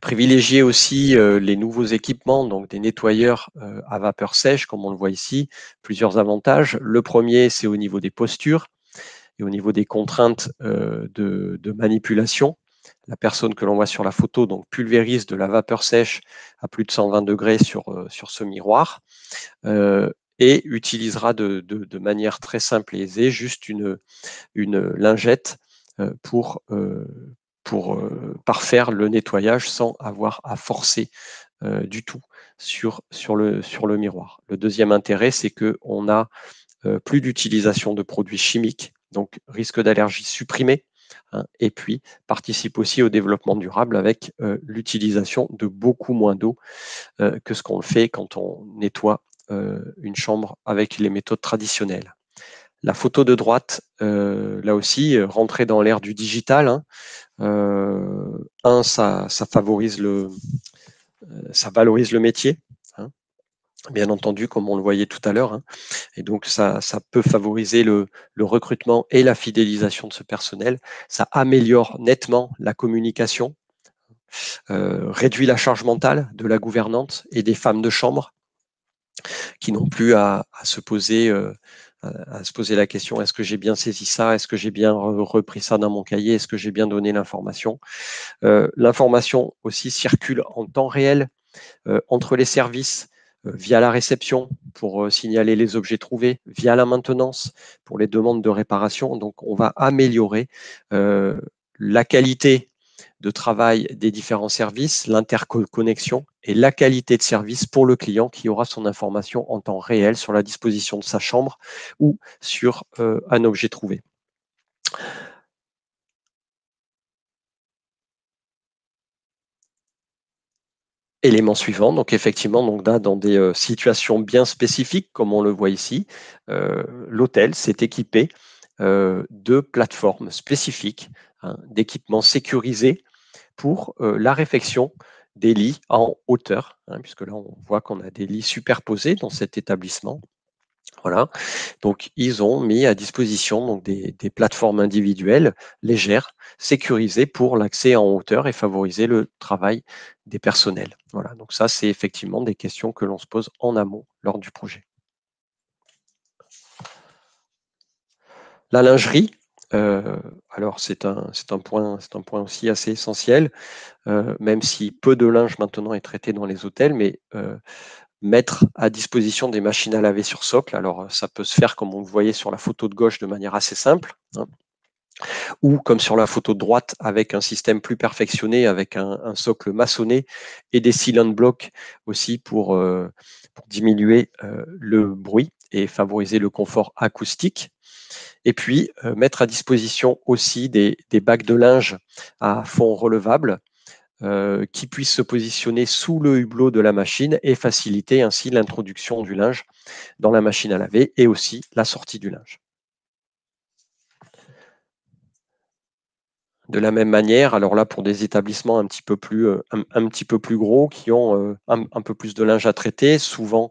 Privilégier aussi les nouveaux équipements, donc des nettoyeurs à vapeur sèche, comme on le voit ici, plusieurs avantages. Le premier, c'est au niveau des postures et au niveau des contraintes de manipulation. La personne que l'on voit sur la photo donc pulvérise de la vapeur sèche à plus de 120 degrés sur ce miroir et utilisera de manière très simple et aisée juste une lingette pour parfaire le nettoyage sans avoir à forcer du tout sur le miroir. Le deuxième intérêt, c'est qu'on a plus d'utilisation de produits chimiques, donc risque d'allergie supprimé, hein, et puis participe aussi au développement durable avec l'utilisation de beaucoup moins d'eau que ce qu'on fait quand on nettoie une chambre avec les méthodes traditionnelles. La photo de droite, là aussi, rentrer dans l'ère du digital. Hein. Ça favorise ça valorise le métier, hein, bien entendu, comme on le voyait tout à l'heure. Hein. Et donc, ça peut favoriser le recrutement et la fidélisation de ce personnel. Ça améliore nettement la communication, réduit la charge mentale de la gouvernante et des femmes de chambre qui n'ont plus à se poser la question, est-ce que j'ai bien saisi ça? Est-ce que j'ai bien repris ça dans mon cahier? Est-ce que j'ai bien donné l'information? L'information aussi circule en temps réel entre les services, via la réception pour signaler les objets trouvés, via la maintenance pour les demandes de réparation. Donc, on va améliorer la qualité de travail des différents services, l'interconnexion et la qualité de service pour le client qui aura son information en temps réel sur la disposition de sa chambre ou sur un objet trouvé. Élément suivant, donc effectivement, donc là, dans des situations bien spécifiques, comme on le voit ici, l'hôtel s'est équipé de plateformes spécifiques, hein, d'équipements sécurisés pour la réfection des lits en hauteur, hein, puisque là, on voit qu'on a des lits superposés dans cet établissement. Voilà. Donc, ils ont mis à disposition donc, des plateformes individuelles légères, sécurisées pour l'accès en hauteur et favoriser le travail des personnels. Voilà. Donc, ça, c'est effectivement des questions que l'on se pose en amont lors du projet. La lingerie, alors c'est un point aussi assez essentiel, même si peu de linge maintenant est traité dans les hôtels, mais mettre à disposition des machines à laver sur socle. Alors, ça peut se faire comme on le voyait sur la photo de gauche de manière assez simple, hein, ou comme sur la photo de droite avec un système plus perfectionné, avec un socle maçonné et des cylinder blocs aussi pour diminuer le bruit et favoriser le confort acoustique. Et puis, mettre à disposition aussi des bacs de linge à fond relevable qui puissent se positionner sous le hublot de la machine et faciliter ainsi l'introduction du linge dans la machine à laver et aussi la sortie du linge. De la même manière, alors là, pour des établissements un petit peu plus gros, qui ont un peu plus de linge à traiter, souvent,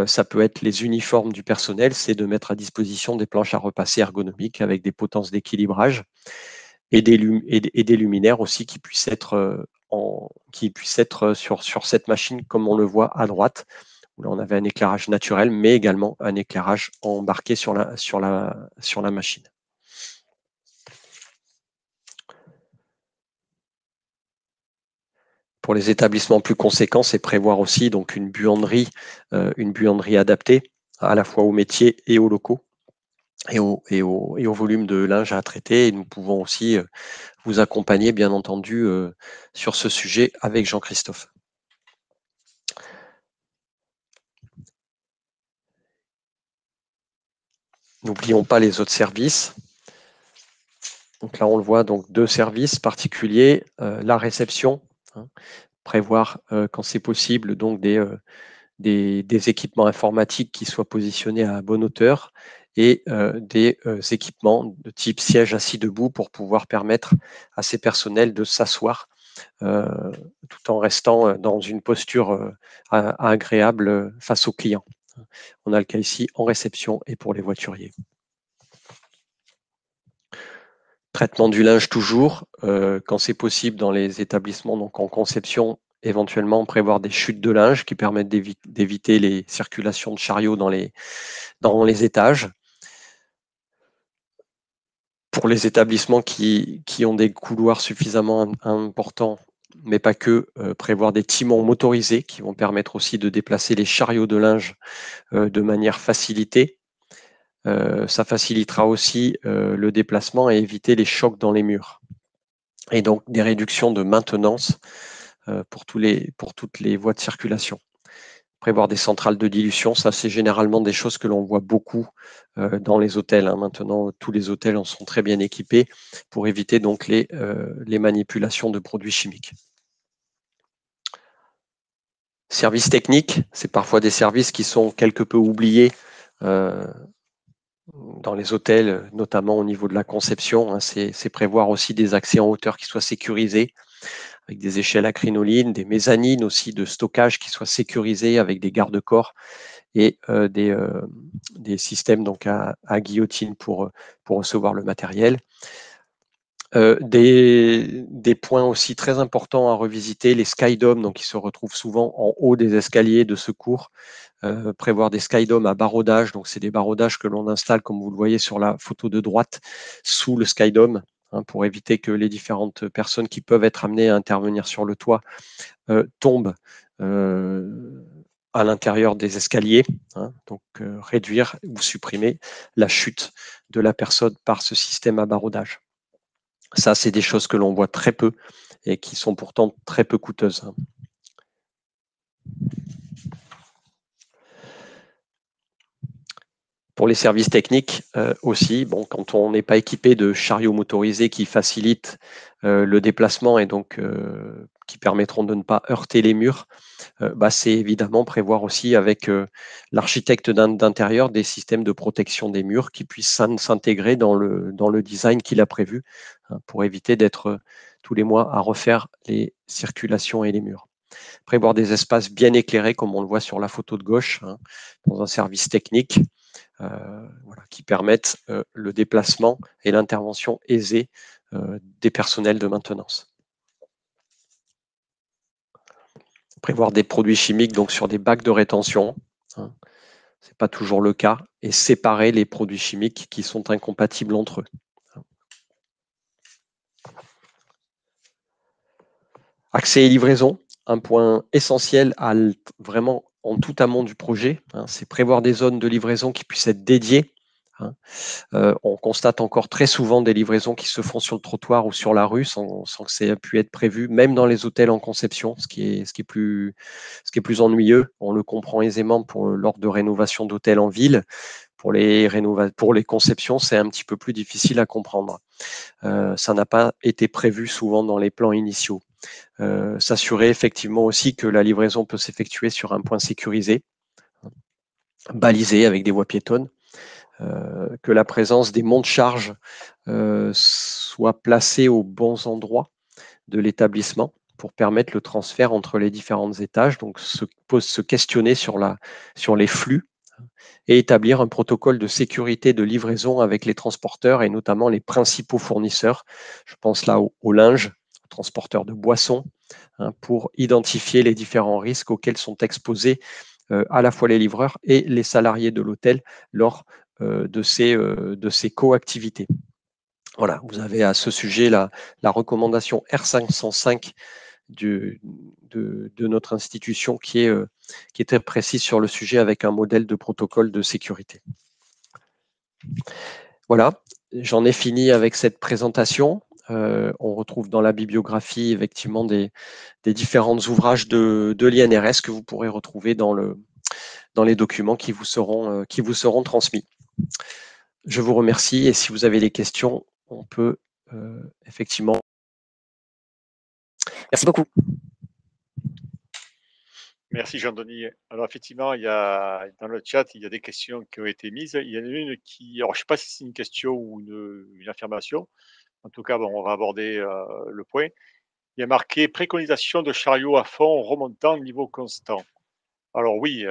ça peut être les uniformes du personnel, c'est de mettre à disposition des planches à repasser ergonomiques avec des potences d'équilibrage et des luminaires aussi qui puissent être, sur cette machine, comme on le voit à droite, où là, on avait un éclairage naturel, mais également un éclairage embarqué sur la machine. Pour les établissements plus conséquents, c'est prévoir aussi donc une buanderie adaptée à la fois aux métiers et aux locaux et au volume de linge à traiter. Et nous pouvons aussi vous accompagner, bien entendu, sur ce sujet avec Jean-Christophe. N'oublions pas les autres services. Donc là, on le voit, donc 2 services particuliers, la réception, prévoir quand c'est possible donc des équipements informatiques qui soient positionnés à bonne hauteur et des équipements de type siège assis debout pour pouvoir permettre à ces personnels de s'asseoir tout en restant dans une posture agréable face aux clients. On a le cas ici en réception et pour les voituriers. Traitement du linge toujours, quand c'est possible dans les établissements, donc en conception, éventuellement prévoir des chutes de linge qui permettent d'éviter les circulations de chariots dans les étages. Pour les établissements qui ont des couloirs suffisamment importants, mais pas que, prévoir des timons motorisés qui vont permettre aussi de déplacer les chariots de linge de manière facilitée. Ça facilitera aussi le déplacement et éviter les chocs dans les murs. Et donc des réductions de maintenance pour toutes les voies de circulation. Prévoir des centrales de dilution, ça c'est généralement des choses que l'on voit beaucoup dans les hôtels. Maintenant, tous les hôtels en sont très bien équipés pour éviter donc les manipulations de produits chimiques. Services techniques, c'est parfois des services qui sont quelque peu oubliés dans les hôtels, notamment au niveau de la conception. C'est prévoir aussi des accès en hauteur qui soient sécurisés, avec des échelles à crinoline, des mezzanines aussi de stockage qui soient sécurisés avec des garde-corps et des systèmes donc à guillotine pour recevoir le matériel. Des points aussi très importants à revisiter, les skydomes, donc qui se retrouvent souvent en haut des escaliers de secours. Prévoir des skydomes à barodage, donc c'est des baraudages que l'on installe, comme vous le voyez sur la photo de droite, sous le skydome, pour éviter que les différentes personnes qui peuvent être amenées à intervenir sur le toit tombent à l'intérieur des escaliers, donc réduire ou supprimer la chute de la personne par ce système à barodage. Ça, c'est des choses que l'on voit très peu et qui sont pourtant très peu coûteuses. Pour les services techniques aussi, bon, quand on n'est pas équipé de chariots motorisés qui facilitent le déplacement et donc qui permettront de ne pas heurter les murs, c'est évidemment prévoir aussi avec l'architecte d'intérieur des systèmes de protection des murs qui puissent s'intégrer dans le design qu'il a prévu pour éviter d'être tous les mois à refaire les circulations et les murs. Prévoir des espaces bien éclairés comme on le voit sur la photo de gauche dans un service technique qui permettent le déplacement et l'intervention aisée des personnels de maintenance. Prévoir des produits chimiques donc sur des bacs de rétention, ce n'est pas toujours le cas, et séparer les produits chimiques qui sont incompatibles entre eux. Accès et livraison, un point essentiel vraiment en tout amont du projet, c'est prévoir des zones de livraison qui puissent être dédiées. On constate encore très souvent des livraisons qui se font sur le trottoir ou sur la rue sans que ça ait pu être prévu, même dans les hôtels en conception, ce qui est plus ennuyeux. On le comprend aisément lors de rénovation d'hôtels en ville, Pour les conceptions, c'est un petit peu plus difficile à comprendre. Ça n'a pas été prévu souvent dans les plans initiaux. S'assurer effectivement aussi que la livraison peut s'effectuer sur un point sécurisé, balisé avec des voies piétonnes, que la présence des monts de charge soit placée aux bons endroits de l'établissement pour permettre le transfert entre les différents étages. Donc, se questionner sur les flux et établir un protocole de sécurité de livraison avec les transporteurs et notamment les principaux fournisseurs. Je pense là au linge, aux transporteurs de boissons, pour identifier les différents risques auxquels sont exposés à la fois les livreurs et les salariés de l'hôtel lors de ces coactivités. Voilà, vous avez à ce sujet la recommandation R505 de notre institution qui est très précise sur le sujet avec un modèle de protocole de sécurité. Voilà, j'en ai fini avec cette présentation. On retrouve dans la bibliographie effectivement des différents ouvrages de l'INRS que vous pourrez retrouver dans les documents qui vous seront transmis. Je vous remercie et si vous avez des questions, on peut effectivement. Merci beaucoup. Merci Jean-Denis. Alors effectivement, dans le chat, il y a des questions qui ont été mises. Il y en a une qui, alors je ne sais pas si c'est une question ou une affirmation. En tout cas, bon, on va aborder le point. Il y a marqué préconisation de chariot à fond remontant niveau constant. Alors oui,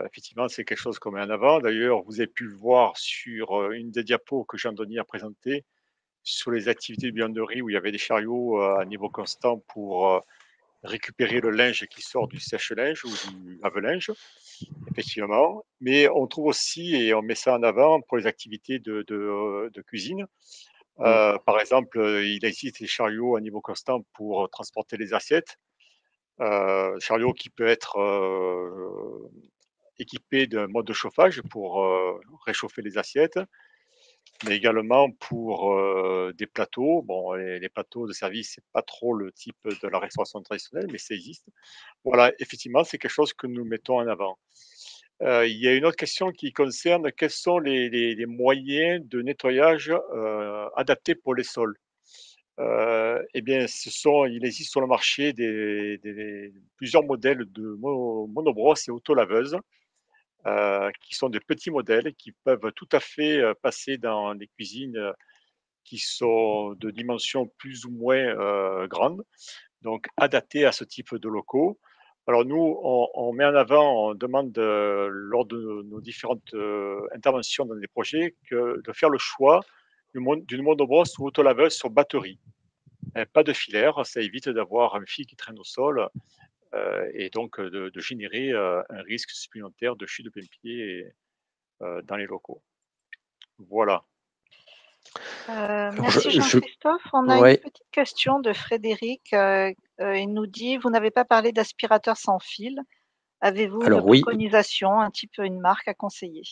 effectivement, c'est quelque chose qu'on met en avant. D'ailleurs, vous avez pu le voir sur une des diapos que Jean-Denis a présentées sur les activités de buanderie où il y avait des chariots à niveau constant pour récupérer le linge qui sort du sèche-linge ou du lave-linge, effectivement. Mais on trouve aussi, et on met ça en avant pour les activités de cuisine, par exemple, il existe des chariots à niveau constant pour transporter les assiettes. Chariot qui peut être équipé d'un mode de chauffage pour réchauffer les assiettes, mais également pour des plateaux. Bon, les plateaux de service, c'est pas trop le type de la restauration traditionnelle, mais ça existe. Voilà, effectivement, c'est quelque chose que nous mettons en avant. Il y a une autre question qui concerne quels sont les moyens de nettoyage adaptés pour les sols. Eh bien, il existe sur le marché plusieurs modèles de monobrosses et autolaveuses qui sont des petits modèles qui peuvent tout à fait passer dans les cuisines qui sont de dimensions plus ou moins grandes, donc adaptées à ce type de locaux. Alors nous, on met en avant, on demande lors de nos différentes interventions dans des projets de faire le choix d'une monobrosse ou autolaveuse sur batterie. Pas de filaire, ça évite d'avoir un fil qui traîne au sol et donc de générer un risque supplémentaire de chute de plein pied dans les locaux. Voilà. Merci Jean-Christophe. On a une petite question de Frédéric. Il nous dit, vous n'avez pas parlé d'aspirateur sans fil. Avez-vous une préconisation, un type, une marque à conseiller?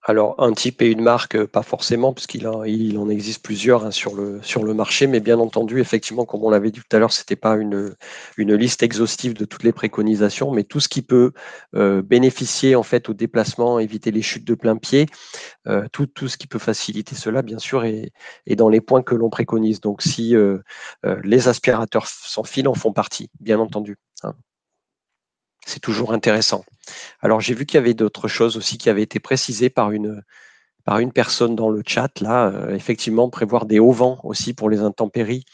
Alors, un type et une marque, pas forcément, puisqu'il en existe plusieurs sur le marché, mais bien entendu, effectivement, comme on l'avait dit tout à l'heure, ce n'était pas une liste exhaustive de toutes les préconisations, mais tout ce qui peut bénéficier en fait au déplacement, éviter les chutes de plein pied, tout ce qui peut faciliter cela, bien sûr, est dans les points que l'on préconise. Donc, si les aspirateurs sans fil en font partie, bien entendu. C'est toujours intéressant. Alors, j'ai vu qu'il y avait d'autres choses aussi qui avaient été précisées par une personne dans le chat. Là, effectivement, prévoir des hauts vents aussi pour les intempéries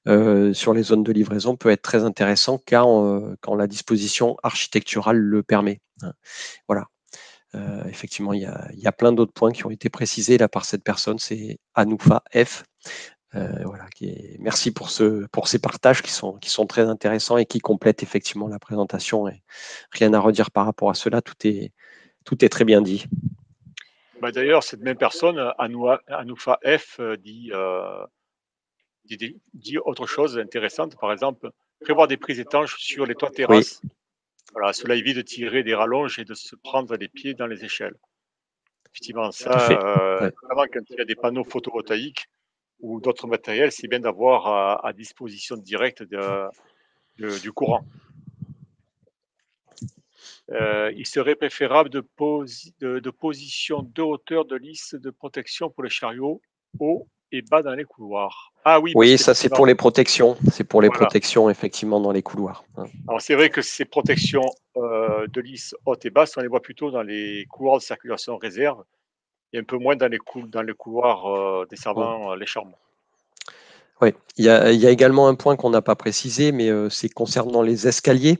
sur les zones de livraison peut être très intéressant quand la disposition architecturale le permet. Voilà. Effectivement, il y a plein d'autres points qui ont été précisés là par cette personne. C'est Anoufa F. Voilà, merci pour ces partages qui sont très intéressants et qui complètent effectivement la présentation. Et rien à redire par rapport à cela, tout est très bien dit. D'ailleurs, cette même personne, Anoufa F, dit autre chose d'intéressante. Par exemple, prévoir des prises étanches sur les toits terrasses. Oui. Voilà, cela évite de tirer des rallonges et de se prendre les pieds dans les échelles. Effectivement, ça, notamment quand il y a des panneaux photovoltaïques ou d'autres matériels, c'est bien d'avoir à disposition directe du courant. Il serait préférable de position de hauteur de lisse de protection pour les chariots, haut et bas dans les couloirs. Ah oui, parce Oui, ça c'est qu'effectivement, pour les protections. C'est pour les voilà. protections, effectivement, dans les couloirs. Alors c'est vrai que ces protections de lisse haute et basse, on les voit plutôt dans les couloirs de circulation réserve et un peu moins dans dans les couloirs desservant les chambres. Oui, il y a également un point qu'on n'a pas précisé, mais c'est concernant les escaliers.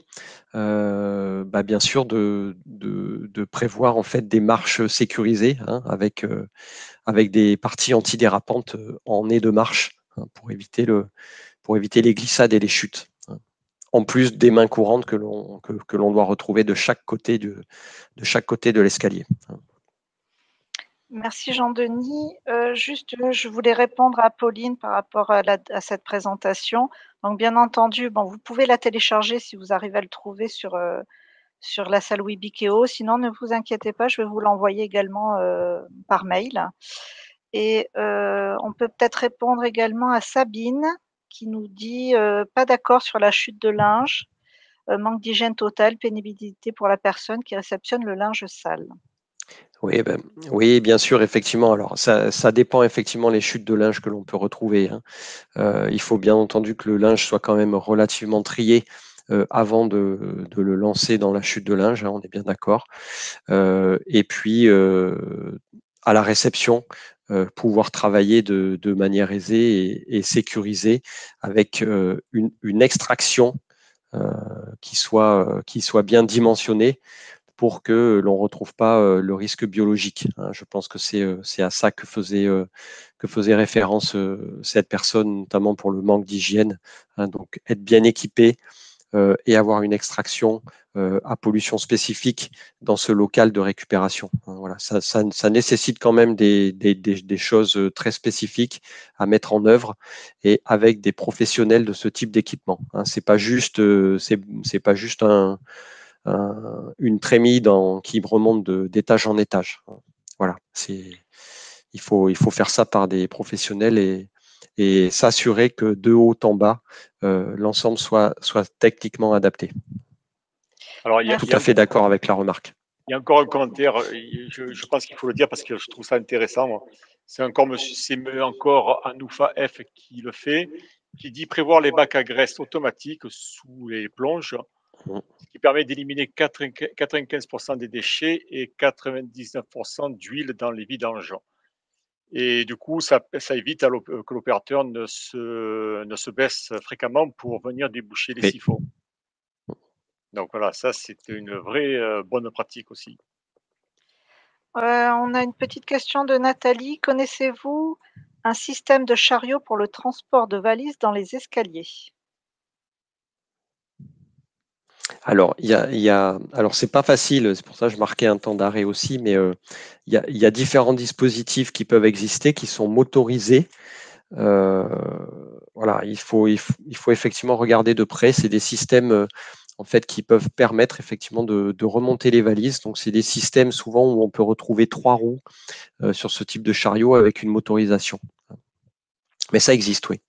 Bien sûr, de prévoir en fait des marches sécurisées, hein, avec des parties antidérapantes en nez de marche, hein, pour éviter les glissades et les chutes, hein. En plus des mains courantes que l'on doit retrouver de chaque côté de l'escalier. Merci Jean-Denis. Juste, je voulais répondre à Pauline par rapport à cette présentation. Donc bien entendu, bon, vous pouvez la télécharger si vous arrivez à le trouver sur la salle Webikeo. Sinon, ne vous inquiétez pas, je vais vous l'envoyer également par mail. Et on peut peut-être répondre également à Sabine qui nous dit pas d'accord sur la chute de linge, manque d'hygiène totale, pénibilité pour la personne qui réceptionne le linge sale. Oui, bien sûr, effectivement. Alors, ça dépend effectivement les chutes de linge que l'on peut retrouver, hein. Il faut bien entendu que le linge soit quand même relativement trié avant de le lancer dans la chute de linge, hein, on est bien d'accord. Et puis, à la réception, pouvoir travailler de manière aisée et sécurisée avec une extraction qui soit bien dimensionnée pour que l'on ne retrouve pas le risque biologique, hein. Je pense que c'est à ça que faisait référence cette personne, notamment pour le manque d'hygiène, hein. Donc, être bien équipé et avoir une extraction à pollution spécifique dans ce local de récupération, hein. Voilà, ça nécessite quand même des choses très spécifiques à mettre en œuvre et avec des professionnels de ce type d'équipement, hein. C'est pas juste, c'est pas juste une trémie qui remonte d'étage en étage. Voilà, il faut faire ça par des professionnels et s'assurer que de haut en bas, l'ensemble soit techniquement adapté. Alors, Tout à fait d'accord avec la remarque. il y a encore un commentaire, je pense qu'il faut le dire parce que je trouve ça intéressant, moi. C'est encore Anoufa F qui le fait, qui dit prévoir les bacs à graisse automatiques sous les plonges, ce qui permet d'éliminer 95% des déchets et 99% d'huile dans les vidanges. Et du coup, ça évite que l'opérateur ne se baisse fréquemment pour venir déboucher les Oui. siphons. Donc voilà, ça c'est une vraie bonne pratique aussi. On a une petite question de Nathalie. Connaissez-vous un système de chariot pour le transport de valises dans les escaliers? Alors, alors c'est pas facile, c'est pour ça que je marquais un temps d'arrêt aussi, mais il y a différents dispositifs qui peuvent exister, qui sont motorisés. Voilà, il faut effectivement regarder de près. C'est des systèmes en fait qui peuvent permettre effectivement de remonter les valises. Donc, c'est des systèmes souvent où on peut retrouver 3 roues sur ce type de chariot avec une motorisation. Mais ça existe, oui.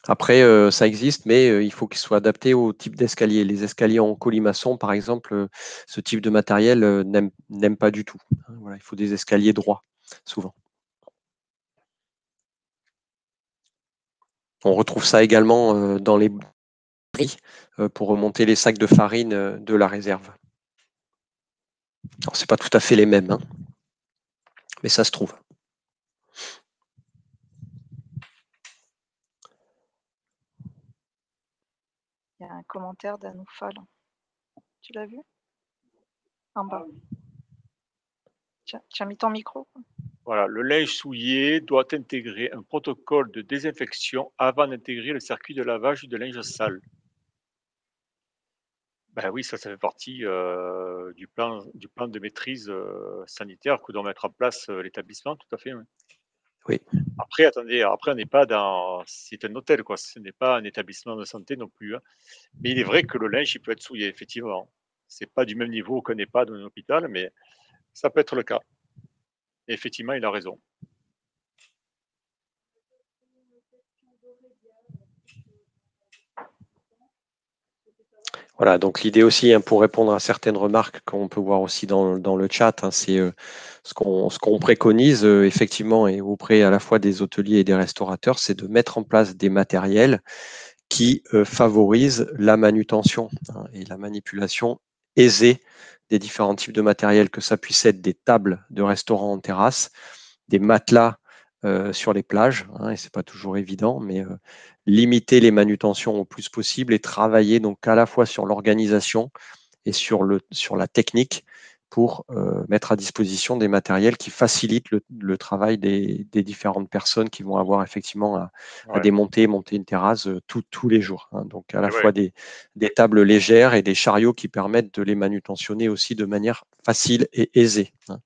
Après, ça existe, mais il faut qu'il soit adapté au type d'escalier. Les escaliers en colimaçon, par exemple, ce type de matériel n'aime pas du tout, hein. Voilà, il faut des escaliers droits, souvent. On retrouve ça également dans les bris pour remonter les sacs de farine de la réserve. Alors, c'est pas tout à fait les mêmes, hein, mais ça se trouve. Il y a un commentaire d'Anoufa là. Tu l'as vu? En bas. Tu as mis ton micro? Voilà, le linge souillé doit intégrer un protocole de désinfection avant d'intégrer le circuit de lavage de linge sale. Ben oui, ça fait partie du plan de maîtrise sanitaire que doit mettre en place l'établissement, tout à fait, oui. Oui. Après, attendez, après on n'est pas dans, c'est un hôtel, quoi. Ce n'est pas un établissement de santé non plus, hein. Mais il est vrai que le linge, il peut être souillé, effectivement. C'est pas du même niveau qu'un EHPAD ou un hôpital, mais ça peut être le cas. Et effectivement, il a raison. Voilà, donc l'idée aussi, hein, pour répondre à certaines remarques qu'on peut voir aussi dans le chat, hein, c'est ce qu'on préconise effectivement et auprès à la fois des hôteliers et des restaurateurs, c'est de mettre en place des matériels qui favorisent la manutention, hein, et la manipulation aisée des différents types de matériel, que ça puisse être des tables de restaurant en terrasse, des matelas sur les plages, hein, et c'est pas toujours évident, mais limiter les manutentions au plus possible et travailler donc à la fois sur l'organisation et sur la technique pour mettre à disposition des matériels qui facilitent le travail des différentes personnes qui vont avoir effectivement à Ouais. démonter et monter une terrasse tous les jours, hein. Donc à la Et ouais. fois des tables légères et des chariots qui permettent de les manutentionner aussi de manière facile et aisée, hein.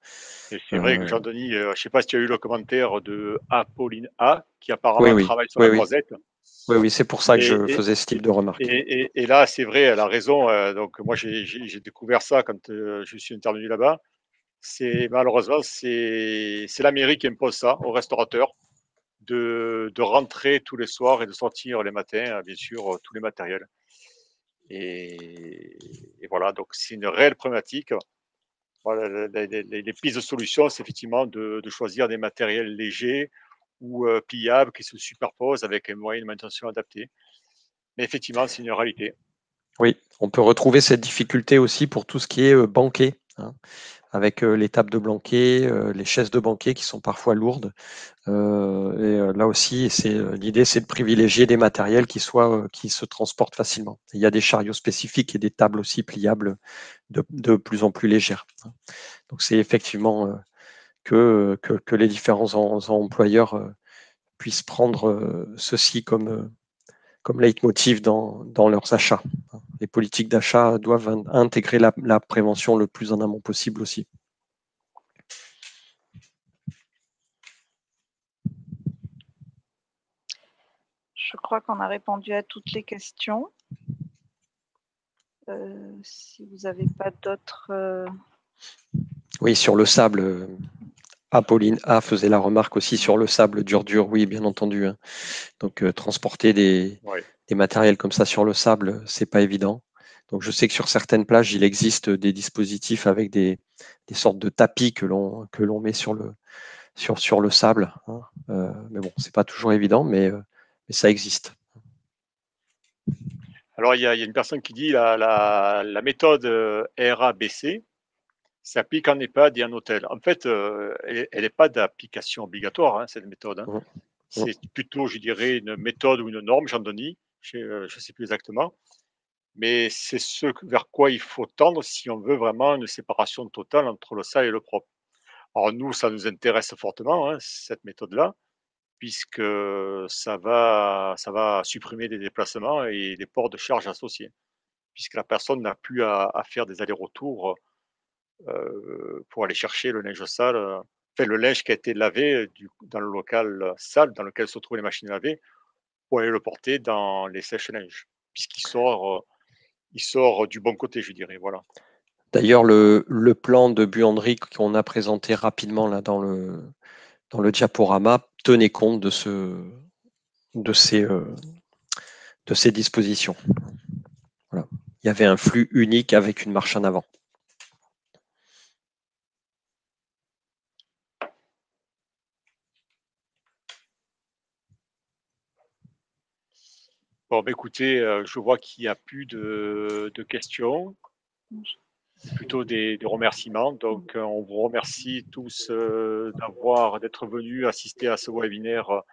Et c'est vrai que Jean-Denis, je ne sais pas si tu as eu le commentaire de Apolline A, qui Oui, apparemment oui, travaille sur oui, la oui, croisette. oui, oui, c'est pour ça que je Et, faisais ce type de remarque. et là, c'est vrai, elle a raison. Donc moi, j'ai découvert ça quand je suis intervenu là-bas. C'est malheureusement, c'est la mairie qui impose ça aux restaurateurs de rentrer tous les soirs et de sortir les matins, bien sûr, tous les matériels. Et voilà, donc c'est une réelle problématique. Voilà, les pistes de solutions, c'est effectivement de choisir des matériels légers ou pliables qui se superposent avec un moyen de manutention adapté. Mais effectivement, c'est une réalité. Oui, on peut retrouver cette difficulté aussi pour tout ce qui est banquet, hein, avec les tables de banquet, les chaises de banquet qui sont parfois lourdes. Là aussi, l'idée, c'est de privilégier des matériels qui se transportent facilement. Il y a des chariots spécifiques et des tables aussi pliables de plus en plus légères, hein. Donc c'est effectivement que les différents employeurs puissent prendre ceci comme leitmotiv dans leurs achats. Les politiques d'achat doivent intégrer la prévention le plus en amont possible aussi. Je crois qu'on a répondu à toutes les questions. Si vous n'avez pas d'autres... Oui, sur le sable, Apolline A faisait la remarque aussi sur le sable dur, oui, bien entendu, hein. Donc transporter Ouais. des matériels comme ça sur le sable, c'est pas évident. Donc je sais que sur certaines plages, il existe des dispositifs avec des sortes de tapis que l'on met sur le sable, hein. Mais bon, c'est pas toujours évident, mais ça existe. Alors, il y a une personne qui dit la méthode RABC s'applique en EHPAD et en hôtel. En fait, elle n'est pas d'application obligatoire, hein, cette méthode, hein. Mmh, mmh. C'est plutôt, je dirais, une méthode ou une norme, Jean-Denis, je ne sais plus exactement. Mais c'est ce vers quoi il faut tendre si on veut vraiment une séparation totale entre le sale et le propre. Alors nous, ça nous intéresse fortement, hein, cette méthode-là, puisque ça va supprimer des déplacements et des ports de charge associés, puisque la personne n'a plus à faire des allers-retours pour aller chercher le linge sale, enfin le linge qui a été lavé dans le local sale dans lequel se trouvent les machines à laver, pour aller le porter dans les sèches-linges, puisqu'il sort, il sort du bon côté, je dirais, voilà. D'ailleurs, le plan de buanderie qu'on a présenté rapidement là dans le diaporama tenait compte de ces dispositions. Voilà. Il y avait un flux unique avec une marche en avant. Bon, bah, écoutez, je vois qu'il n'y a plus de questions, plutôt des remerciements. Donc, on vous remercie tous d'être venus assister à ce webinaire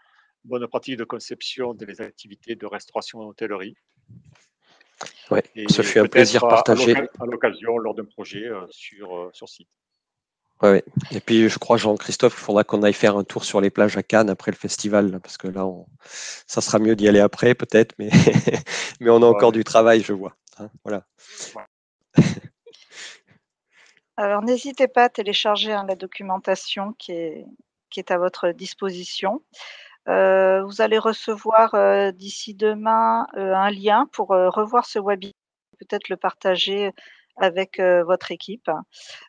bonne pratique de conception des activités de restauration en hôtellerie. Ouais, ce Et fut un peut-être plaisir partagé. à l'occasion, lors d'un projet sur site. Ouais. Et puis, je crois, Jean-Christophe, il faudra qu'on aille faire un tour sur les plages à Cannes après le festival, là, parce que là, ça sera mieux d'y aller après, peut-être, mais, mais on a encore Ouais, du travail, je vois, hein, voilà. ouais. Alors n'hésitez pas à télécharger, hein, la documentation qui est à votre disposition. Vous allez recevoir, d'ici demain, un lien pour, revoir ce webinaire, peut-être le partager avec votre équipe.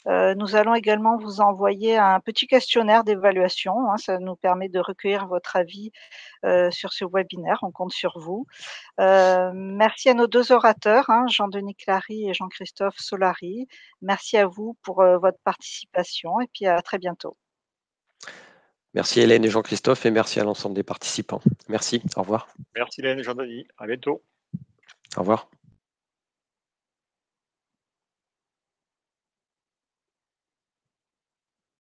Nous allons également vous envoyer un petit questionnaire d'évaluation, hein, ça nous permet de recueillir votre avis sur ce webinaire, on compte sur vous. Merci à nos 2 orateurs, hein, Jean-Denis Clary et Jean-Christophe Solari. Merci à vous pour votre participation et puis à très bientôt. Merci Hélène et Jean-Christophe et merci à l'ensemble des participants. Merci, au revoir. Merci Hélène et Jean-Denis, à bientôt. Au revoir.